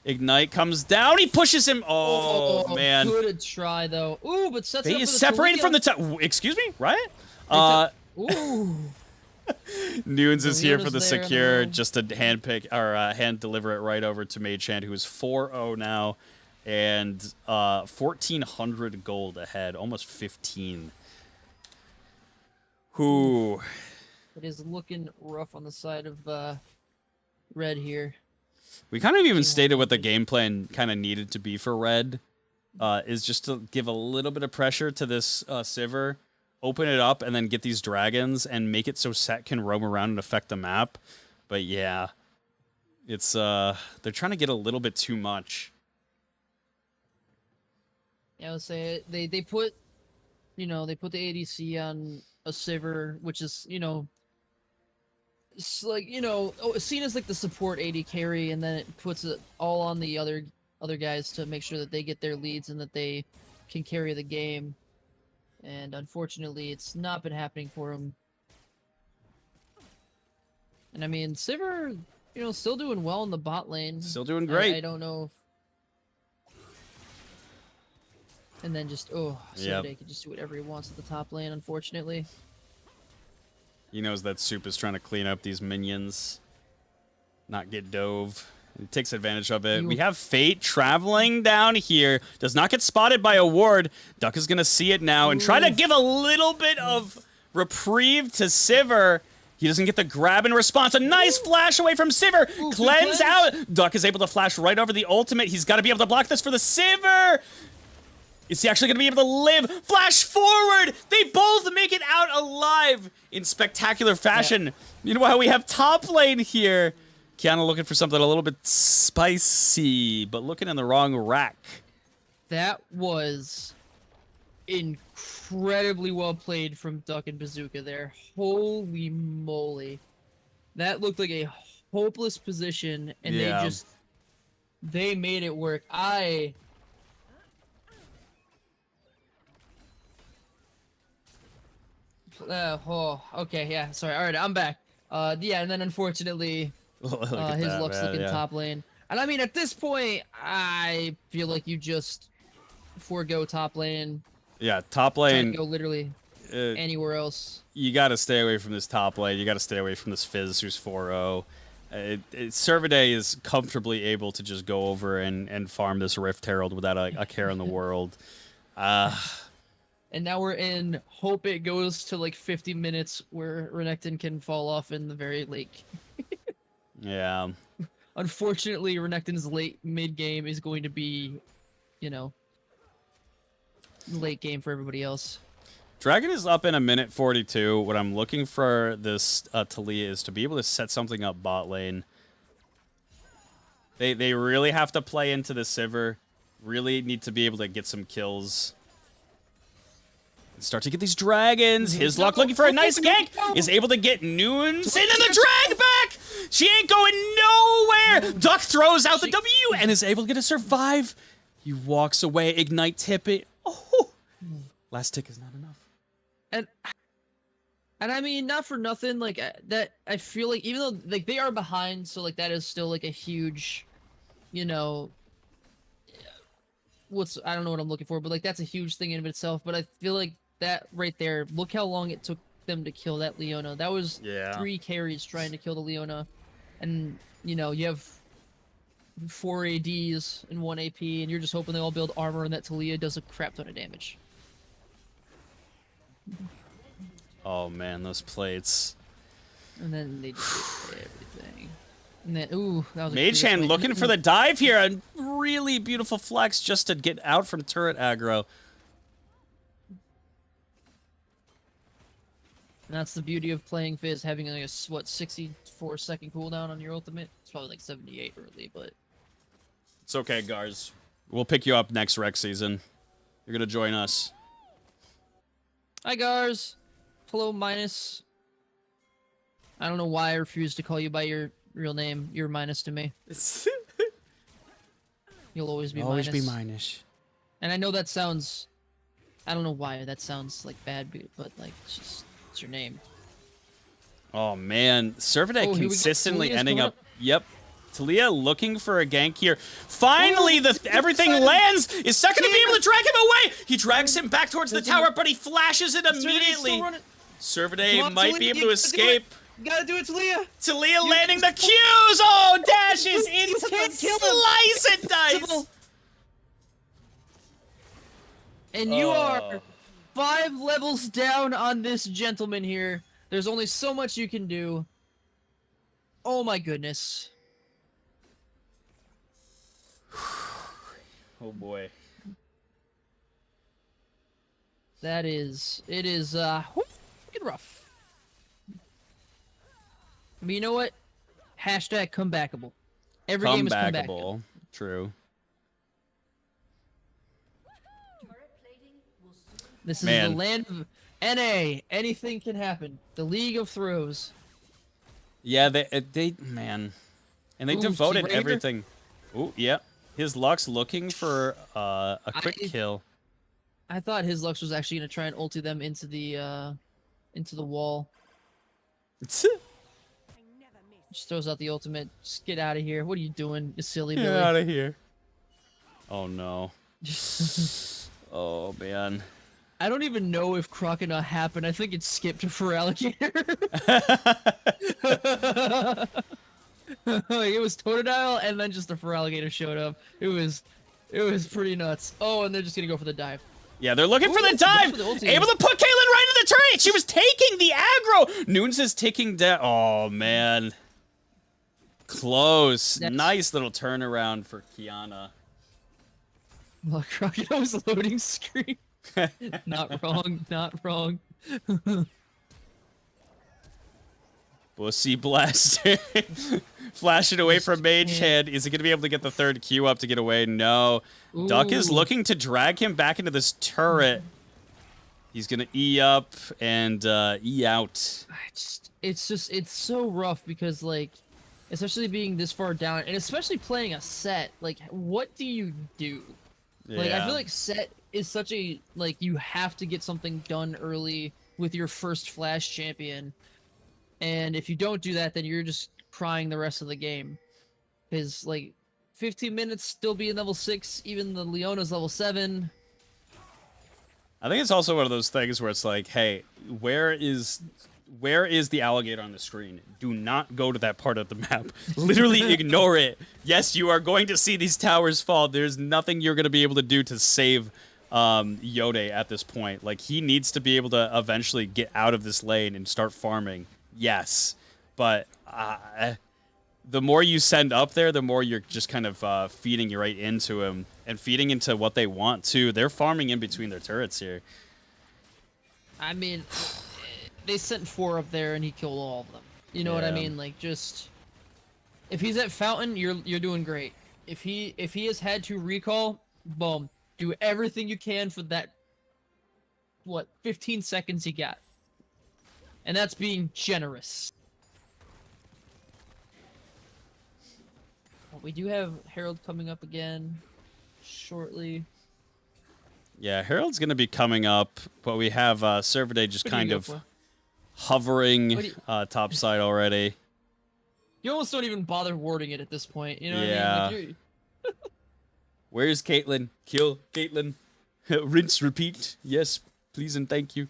Ignite comes down. He pushes him. Oh, man. Good try, though. Ooh, but sets he up is separated from the top. Excuse me? Right? Ooh. Nunes is here for the secure, just to hand pick or hand deliver it right over to Mage Hand, who is 4-0 now, and 1,400 gold ahead, almost 15. Who? It is looking rough on the side of red here. We kind of even stated what the game plan kind of needed to be for red, is just to give a little bit of pressure to this Sivir. Open it up and then get these dragons and make it so Set can roam around and affect the map. But yeah. It's they're trying to get a little bit too much. Yeah, I would say they put, they put the ADC on a Sivir, which is, it's like, seen as like the support AD carry, and then it puts it all on the other guys to make sure that they get their leads and that they can carry the game. And unfortunately, it's not been happening for him. And I mean, Sivir, still doing well in the bot lane. Still doing great. I don't know if... And then just, Sunday can just do whatever he wants at the top lane, unfortunately. He knows that Soup is trying to clean up these minions, not get dove. He takes advantage of it. We have Fate traveling down here. Does not get spotted by a ward. Duck is going to see it now and try to give a little bit of reprieve to Sivir. He doesn't get the grab in response. A nice flash away from Sivir. Cleanse out. Duck is able to flash right over the ultimate. He's got to be able to block this for the Sivir. Is he actually going to be able to live? Flash forward! They both make it out alive in spectacular fashion. Meanwhile, we have top lane here. Kiana looking for something a little bit spicy, but looking in the wrong rack. That was incredibly well played from Duck and Bazooka there. Holy moly. That looked like a hopeless position, and they made it work. Okay, yeah, sorry. All right, I'm back. Yeah, and then unfortunately, his luck's looking top lane. And I mean, at this point, I feel like you just forego top lane. Yeah, top lane. Go literally anywhere else. You got to stay away from this top lane. You got to stay away from this Fizz who's 4-0. Servaday is comfortably able to just go over and farm this Rift Herald without a care in the world. And now we're in hope it goes to like 50 minutes where Renekton can fall off in the very late. Yeah. Unfortunately, Renekton's late mid game is going to be, late game for everybody else. Dragon is up in 1:42. What I'm looking for this Talia is to be able to set something up bot lane. They really have to play into the Sivir. Really need to be able to get some kills. Start to get these dragons. His luck looking for a nice gank. Is able to get Nunes into the drag back. She ain't going nowhere. Duck throws out the W and is able to get a survive. He walks away. Ignite tip it. Oh, last tick is not enough. And I mean, not for nothing, like that. I feel like even though like they are behind, so like that is still like a huge, I don't know what I'm looking for, but like that's a huge thing in of itself. But I feel like that right there, look how long it took them to kill that Leona. That was 3 carries trying to kill the Leona, and you have 4 ADs and 1 AP, and you're just hoping they all build armor and that Talia does a crap ton of damage. Oh man, those plates. And then they just did everything. And then, ooh, that was a Mage Hand looking for the dive here. A really beautiful flex just to get out from turret aggro. And that's the beauty of playing Fizz, having like a 64-second cooldown on your ultimate. It's probably like 78 early, but it's okay, Gars. We'll pick you up next rec season. You're gonna join us. Hi, Gars. Hello, Minus. I don't know why I refuse to call you by your real name. You're Minus to me. You'll always be Minus. Always be Minus. And I know that sounds... I don't know why that sounds like bad, but like, it's your name. Oh, man. Servaday consistently ending up... Yep. Talia looking for a gank here. Finally, everything lands. Is Second to be able to drag him away? He drags him back towards the tower, but he flashes it immediately. Servaday might be able to escape. You gotta do it, Talia. Talia landing the Qs. Oh, dashes into the slice and dice. And you are 5 levels down on this gentleman here. There's only so much you can do. Oh my goodness. Oh boy. It is fucking rough. But you know what? Hashtag comebackable. Every game is comeback. Comebackable. True. This is Man. the land of NA. Anything can happen. The League of Throws. Yeah, they man, and they Ooh, devoted Raider? everything. Ooh, yeah. His Luck's looking for a quick kill. I thought his Lux was actually gonna try and ulti them into the wall. Just throws out the ultimate. Just get out of here. What are you doing, you silly Get Billy? out of here. Oh no. Oh man. I don't even know if Crocodile happened. I think it skipped for Alligator. It was Totodile, and then just the Feraligatr showed up. It was pretty nuts. Oh, and they're just gonna go for the dive. Yeah, they're looking for Ooh, the dive. for the ulti. Able to put Caitlyn right in the turret. She was taking the aggro. Nunes is taking down. Oh man. Close. Nice little turnaround for Kiana. Well, Crocodile was loading screen. Not wrong. Not wrong. Bussy Blaster. Flashing away from Mage Hand. Is he going to be able to get the third Q up to get away? No. Ooh. Duck is looking to drag him back into this turret. He's going to E up and E out. It's so rough because, like, especially being this far down, and especially playing a set, like, what do you do? Like, I feel like set is such a, like, you have to get something done early with your first Flash champion. And if you don't do that, then you're just crying the rest of the game. Because, like, 15 minutes still being level 6, even the Leona's level 7. I think it's also one of those things where it's like, hey, where is the alligator on the screen? Do not go to that part of the map. Literally ignore it. Yes, you are going to see these towers fall. There's nothing you're going to be able to do to save Yode at this point. Like, he needs to be able to eventually get out of this lane and start farming. Yes, but the more you send up there, the more you're just kind of feeding you right into him and feeding into what they want too. They're farming in between their turrets here. I mean, they sent 4 up there and he killed all of them. You know what I Yeah. mean? Like, just if he's at Fountain, you're doing great. If he has had to recall, boom, do everything you can for that. What 15 seconds he got, and that's being generous. Well, we do have Herald coming up again shortly. Yeah, Herald's going to be coming up, but we have Servade just What do you kind go of for? hovering top side already. You almost don't even bother warding it at this point. You know what Yeah. I mean? Like, Where's Caitlyn? Kill Caitlyn. Rinse, repeat. Yes, please and thank you.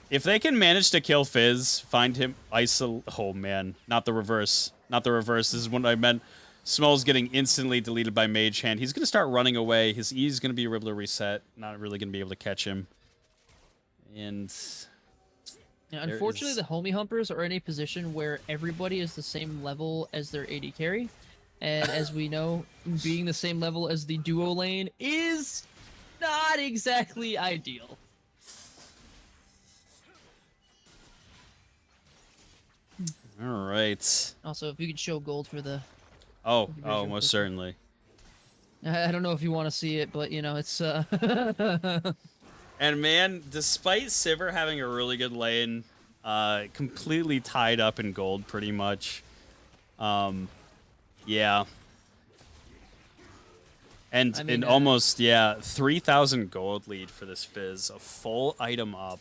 If they can manage to kill Fizz, find him, oh man, not the reverse. Not the reverse. This is what I meant. Smell's getting instantly deleted by Mage Hand. He's going to start running away. His E is going to be able to reset. Not really going to be able to catch him. And Yeah, unfortunately, the homie Humpers are in a position where everybody is the same level as their AD carry. And as we know, being the same level as the duo lane is not exactly ideal. all right. Also, if you could show gold for the... Oh, Division most 50. certainly. I don't know if you want to see it, but, you know, it's... And man, despite Sivir having a really good lane, completely tied up in gold pretty much. Yeah. And I mean, almost, 3,000 gold lead for this Fizz. A full item up.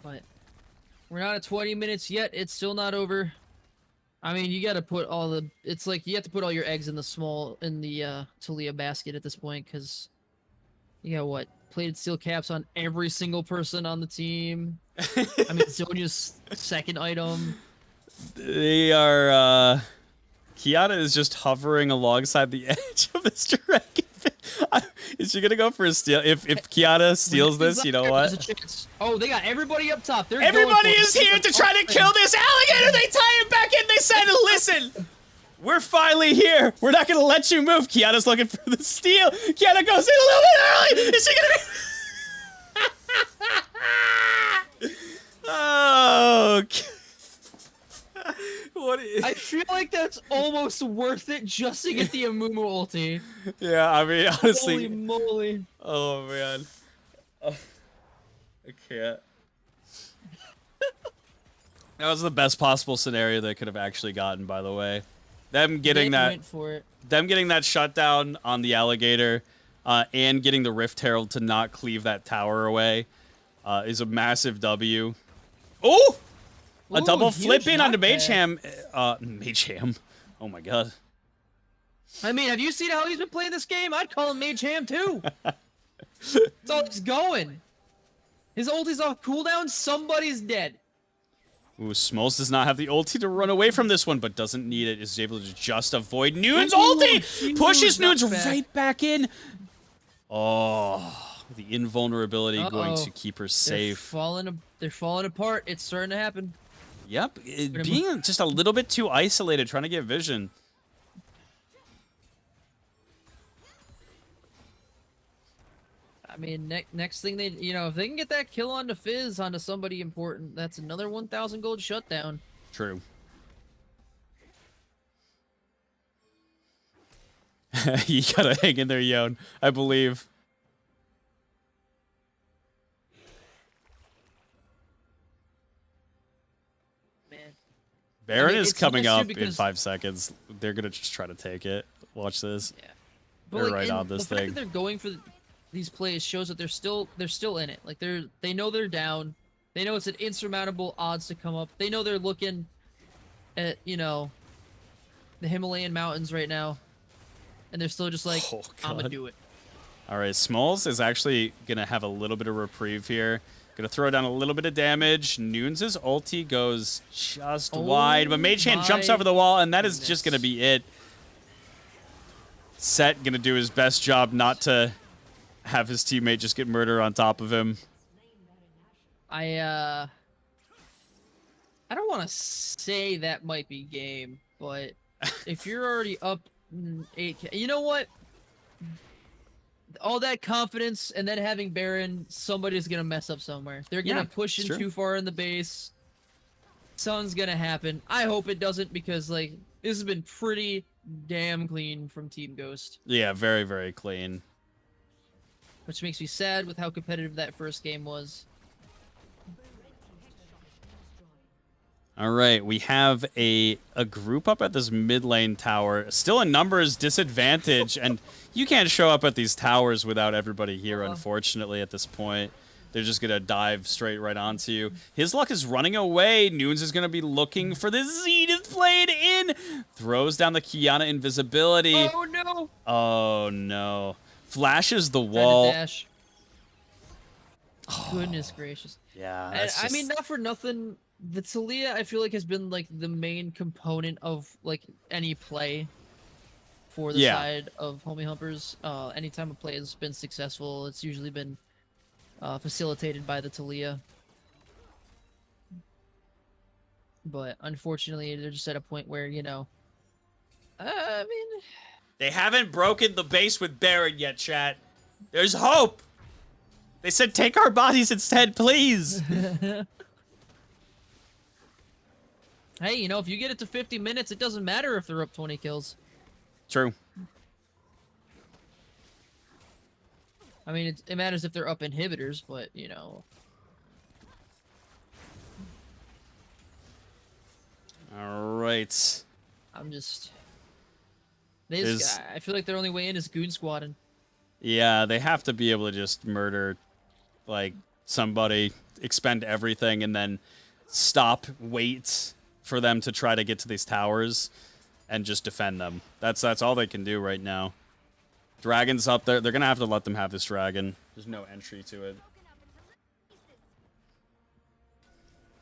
But we're not at 20 minutes yet. It's still not over. I mean, you got to put all the... It's like you have to put all your eggs in the Talia basket at this point, because you got, what, plated steel caps on every single person on the team. I mean, Zonya's second item. They are, Kiana is just hovering alongside the edge of this dragon. Is she gonna go for a steal? If Kiana steals this, you know There's a what? chance. Oh, they got everybody up top. They're Everybody going for is it. here to try to kill this alligator! They tie him back in! They said, listen! We're finally here! We're not gonna let you move! Kiana's looking for the steal! Kiana goes in a little bit early! Is she gonna be... Oh... I feel like that's almost worth it just to get the Amumu ulti. Yeah, I mean, honestly. Holy moly. Oh, man. Oh, I can't. That was the best possible scenario they could have actually gotten, by the way. Them getting They that. went for it. Them getting that shutdown on the alligator, and getting the Rift Herald to not cleave that tower away, is a massive W. Oh! A Ooh, double huge flipping onto knockback. Mayhem. Mayhem. Oh my god. I mean, have you seen how he's been playing this game? I'd call him Mage Ham too. That's all he's going. His ulti's off cooldown, somebody's dead. Ooh, Smalls does not have the ulti to run away from this one, but doesn't need it. Is able to just avoid Noon's Ooh, ulti! huge Pushes Noon's knockback. right back in. Oh, the invulnerability going Uh-oh. to keep her They're safe. falling apart. It's starting to happen. Yep, being just a little bit too isolated, trying to get vision. I mean, next thing they, if they can get that kill onto Fizz onto somebody important, that's another 1,000 gold shutdown. True. You gotta hang in there, Yon. I believe. Man. Baron is it's coming nice too up in because- 5 seconds. They're gonna just try to take it. Watch this. Yeah. They're right and on this the fact thing. that they're going for these plays shows that they're still in it. Like they know they're down. They know it's an insurmountable odds to come up. They know they're looking at the Himalayan mountains right now, and they're still just like, Oh, I'm gonna God. do it. All right, Smalls is actually gonna have a little bit of reprieve here. Gonna throw down a little bit of damage. Nunes' ulti goes just wide, but Mage Hand jumps my over the wall, and that is just goodness. gonna be it. Set gonna do his best job not to have his teammate just get murdered on top of him. I don't want to say that might be game, but if you're already up 8K, you know what? All that confidence and then having Baron, somebody's gonna mess up somewhere. They're gonna Yeah, push in sure. too far in the base. Something's gonna happen. I hope it doesn't because this has been pretty damn clean from Team Ghost, Yeah, very, very clean. which makes me sad with how competitive that first game was. All right, we have a group up at this mid lane tower. Still a numbers disadvantage, and you can't show up at these towers without everybody here, unfortunately, at this point. They're just going to dive straight right onto you. His luck is running away. Nunes is going to be looking for the Zenith Blade in. Throws down the Kiana invisibility. Oh no! Oh, no. Flashes the Trying to wall. dash. Goodness gracious. Yeah, And, that's I just... mean, not for nothing, the Talia I feel like has been the main component of any play for the Yeah. side of Homie Humpers. Anytime a play has been successful, it's usually been facilitated by the Talia. But unfortunately, they're just at a point where I mean, They haven't broken the base with Baron yet, chat. There's hope. They said take our bodies instead, please. hey, if you get it to 50 minutes, it doesn't matter if they're up 20 kills. True. I mean, it matters if they're up inhibitors, but All right. I'm just. Is- I feel like their only way in is goon squatting. Yeah, they have to be able to just murder, somebody, expend everything, and then stop, wait for them to try to get to these towers, and just defend them. That's all they can do right now. Dragon's up there. They're gonna have to let them have this dragon. There's no entry to it.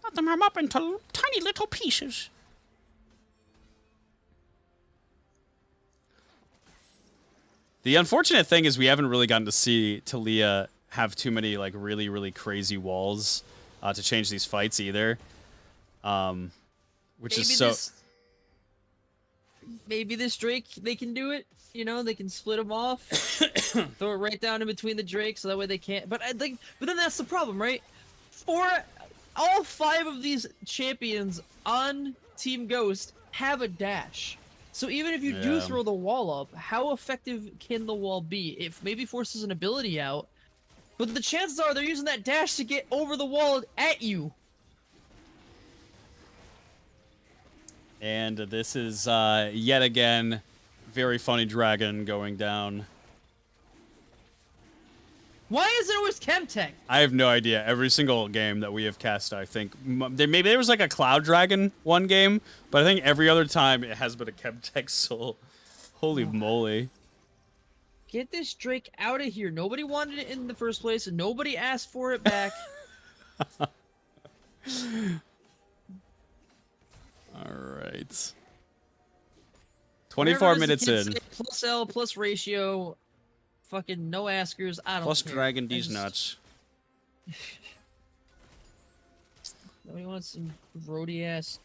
Let them ham up into tiny little pieces. The unfortunate thing is we haven't really gotten to see Talia have too many really, really crazy walls to change these fights either. Which is so... Maybe this Drake, they can do it. They can split them off, throw it right down in between the Drake, so that way they can't. But but then that's the problem, right? For all 5 of these champions on Team Ghost have a dash. So even if you do throw the wall up, how effective can the wall be? It maybe forces an ability out, but the chances are they're using that dash to get over the wall at you. And this is yet again very funny dragon going down. Why is it always Chemtech? I have no idea. Every single game that we have cast, I think maybe there was like a Cloud Dragon one game, but I think every other time it has been a Chemtech Soul. Holy moly! Get this Drake out of here. Nobody wanted it in the first place, and nobody asked for it back. All right. 24 minutes in. Plus L plus ratio. Fucking no askers. I don't Plus care. dragon these nuts. Nobody wants some grody ass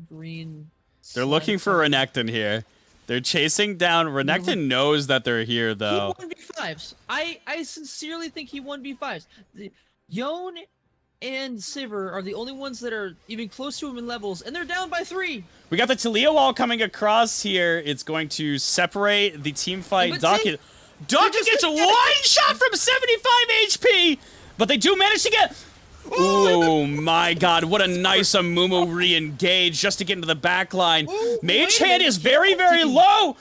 green. They're looking for Renekton here. They're chasing down. Renekton knows that they're here though. He 1v5s. I sincerely think he 1v5s. Yone and Sivir are the only ones that are even close to him in levels, and they're down by 3. We got the Talia wall coming across here. It's going to separate the team fight. Ducky gets a one-shot from 75 HP, but they do manage to get... Oh my god, what a nice Amumu re-engage just to get into the back line. Mage Hand is very, very low.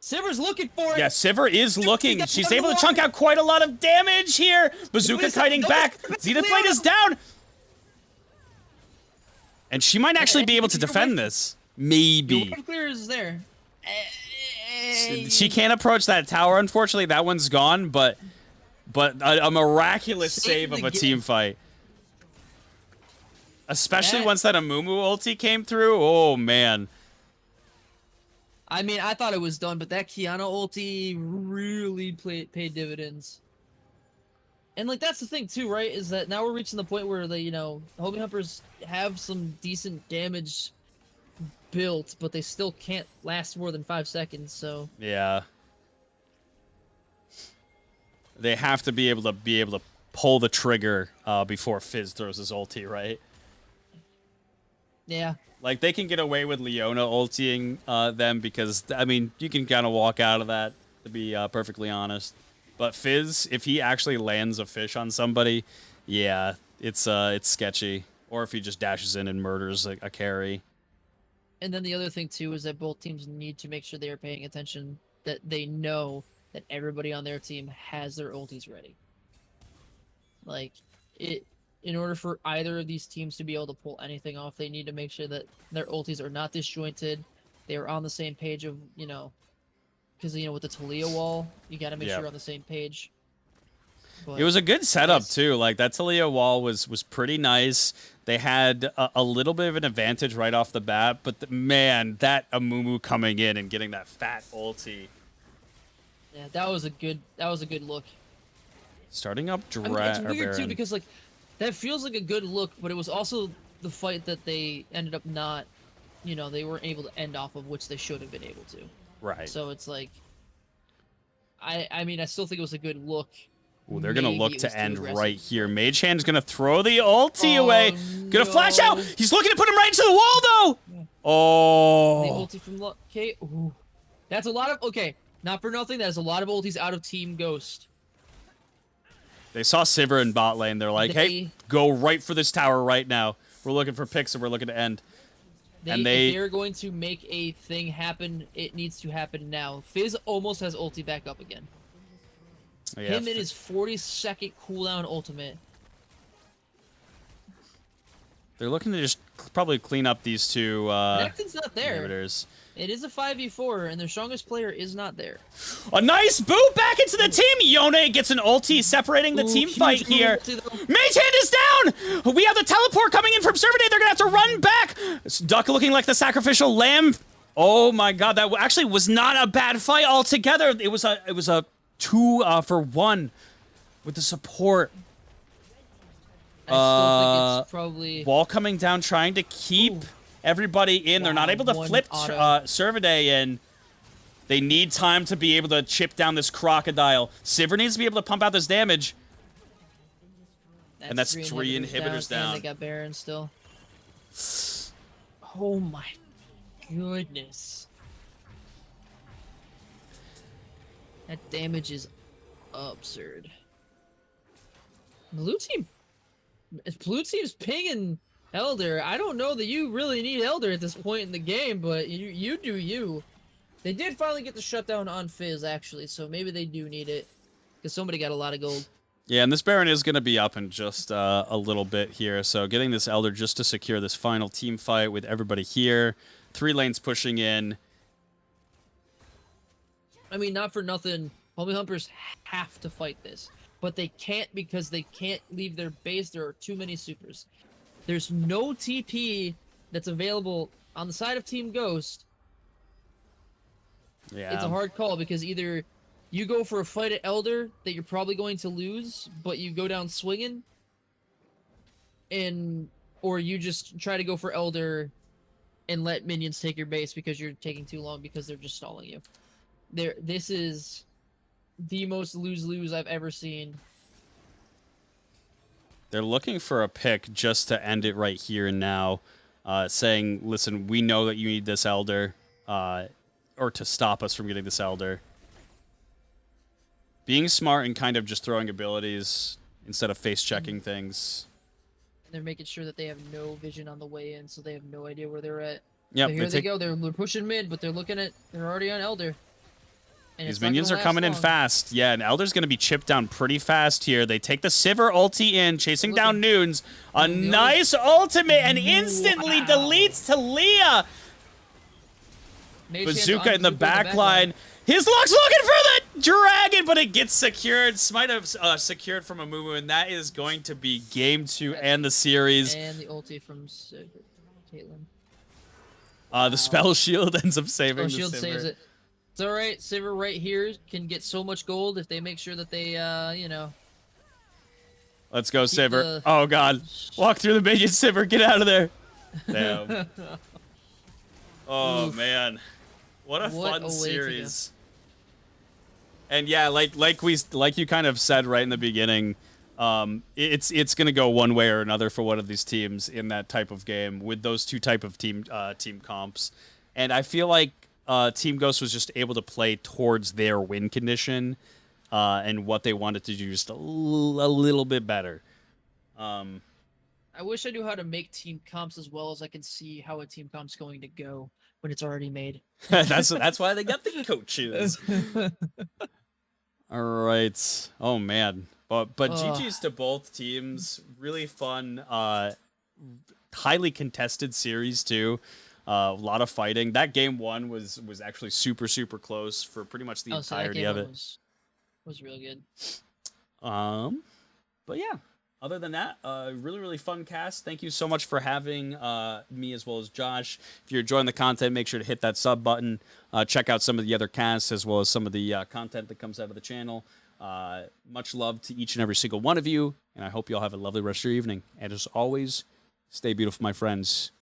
Sivir's looking for it. Yeah, Sivir is looking. She's able to chunk out quite a lot of damage here. Bazooka kiting back. Zenith Blade is down. And she might actually be able to defend this. Maybe. The clear is there. She can't approach that tower, unfortunately. That one's gone, but a miraculous save of a team fight. Especially once that Amumu ulti came through. Oh, man. I mean, I thought it was done, but that Kiana ulti really paid dividends. And, like, that's the thing, too, right? Is that now we're reaching the point where, the Humpers have some decent damage built, but they still can't last more than 5 seconds, so... Yeah. They have to be able to pull the trigger before Fizz throws his ulti, right? Yeah. Like, they can get away with Leona ultiing them because, I mean, you can kind of walk out of that, to be perfectly honest. But Fizz, if he actually lands a fish on somebody, yeah, it's sketchy. Or if he just dashes in and murders a carry. And then the other thing, too, is that both teams need to make sure they are paying attention, that they know that everybody on their team has their ultis ready. Like, in order for either of these teams to be able to pull anything off, they need to make sure that their ultis are not disjointed. They are on the same page of, because, with the Talia wall, you got to make sure you're on the same page. But it was a good setup, too. Like, that Talia wall was pretty nice. They had a little bit of an advantage right off the bat, but man, that Amumu coming in and getting that fat ulti. Yeah, that was a good look. Starting up I mean, it's weird, too, because, like, that feels like a good look, but it was also the fight that they ended up not, they weren't able to end off of, which they should have been able to. Right. So it's like, I mean, I still think it was a good look. Ooh, they're going to look to end right here. Mage Hand's going to throw the ulti away. Going to flash out. He's looking to put him right into the wall, though. Yeah. Oh. The ulti from... Okay. Ooh. That's a lot of... Okay. Not for nothing. That's a lot of ultis out of Team Ghost. They saw Sivir in bot lane. They're like, hey, go right for this tower right now. We're looking for picks and we're looking to end. If they're going to make a thing happen, it needs to happen now. Fizz almost has ulti back up again. Yeah, him in his 40-second cooldown ultimate. They're looking to just probably clean up these two Renekton's not there. Inhibitors. It is a 5v4, and their strongest player is not there. A nice boot back into the team. Yone gets an ulti separating the team fight here. Mage Hand is down. We have the teleport coming in from Servade. They're going to have to run back. Duck looking like the sacrificial lamb. Oh my god, that actually was not a bad fight altogether. It was a 2 for 1 with the support. I still think it's probably... Wall coming down, trying to keep everybody in. They're not able to flip Servade in. They need time to be able to chip down this crocodile. Sivir needs to be able to pump out this damage. And that's 3 inhibitors down. And they got Baron still. Oh my... goodness. That damage is absurd. Blue team's pinging Elder. I don't know that you really need Elder at this point in the game, but you do you. They did finally get the shutdown on Fizz, actually, so maybe they do need it. Because somebody got a lot of gold. Yeah, and this Baron is going to be up in just a little bit here. So getting this Elder just to secure this final team fight with everybody here. 3 lanes pushing in. I mean, not for nothing, Homie Humpers have to fight this. But they can't because they can't leave their base. There are too many supers. There's no TP that's available on the side of Team Ghost. Yeah. It's a hard call because either you go for a fight at Elder that you're probably going to lose, but you go down swinging, or you just try to go for Elder and let minions take your base because you're taking too long because they're just stalling you. This is the most lose-lose I've ever seen. They're looking for a pick just to end it right here and now, saying, listen, we know that you need this Elder, or to stop us from getting this Elder. Being smart and kind of just throwing abilities instead of face-checking things. And they're making sure that they have no vision on the way in, so they have no idea where they're at. Yep, So here they go. They're pushing mid, but they're already on Elder. And these minions are coming in long. fast. Yeah, and Elder's going to be chipped down pretty fast here. They take the Sivir ulti in, chasing down Nunes. A nice ultimate, and instantly deletes Talia. Bazooka in the back line. His luck's looking for the dragon, but it gets secured. Might have secured from Amumu, and that is going to be game 2 and the series. And the ulti from Caitlyn. The spell shield ends up saving the shield Sivir. saves it. It's all right. Sivir right here can get so much gold if they make sure that they, you know. Let's go, Sivir. Oh, God. Walk through the minions, Sivir. Get out of there. Damn. Oh, Oof. Man. What a fun way series. And yeah, like you kind of said right in the beginning, it's gonna go one way or another for one of these teams in that type of game with those two type of team comps. And I feel like Team Ghost was just able to play towards their win condition and what they wanted to do just a little bit better. I wish I knew how to make team comps as well as I can see how a team comp's going to go when it's already made. That's why they got the coaches. All right. Oh man. But GG's to both teams. Really fun. Highly contested series too. A lot of fighting. That game 1 was actually super close for pretty much the entirety of it. Was really good. But yeah. Other than that, really fun cast. Thank you so much for having me as well as Josh. If you're enjoying the content, make sure to hit that sub button. Check out some of the other casts as well as some of the content that comes out of the channel. Much love to each and every single one of you, and I hope you all have a lovely rest of your evening. And as always, stay beautiful, my friends.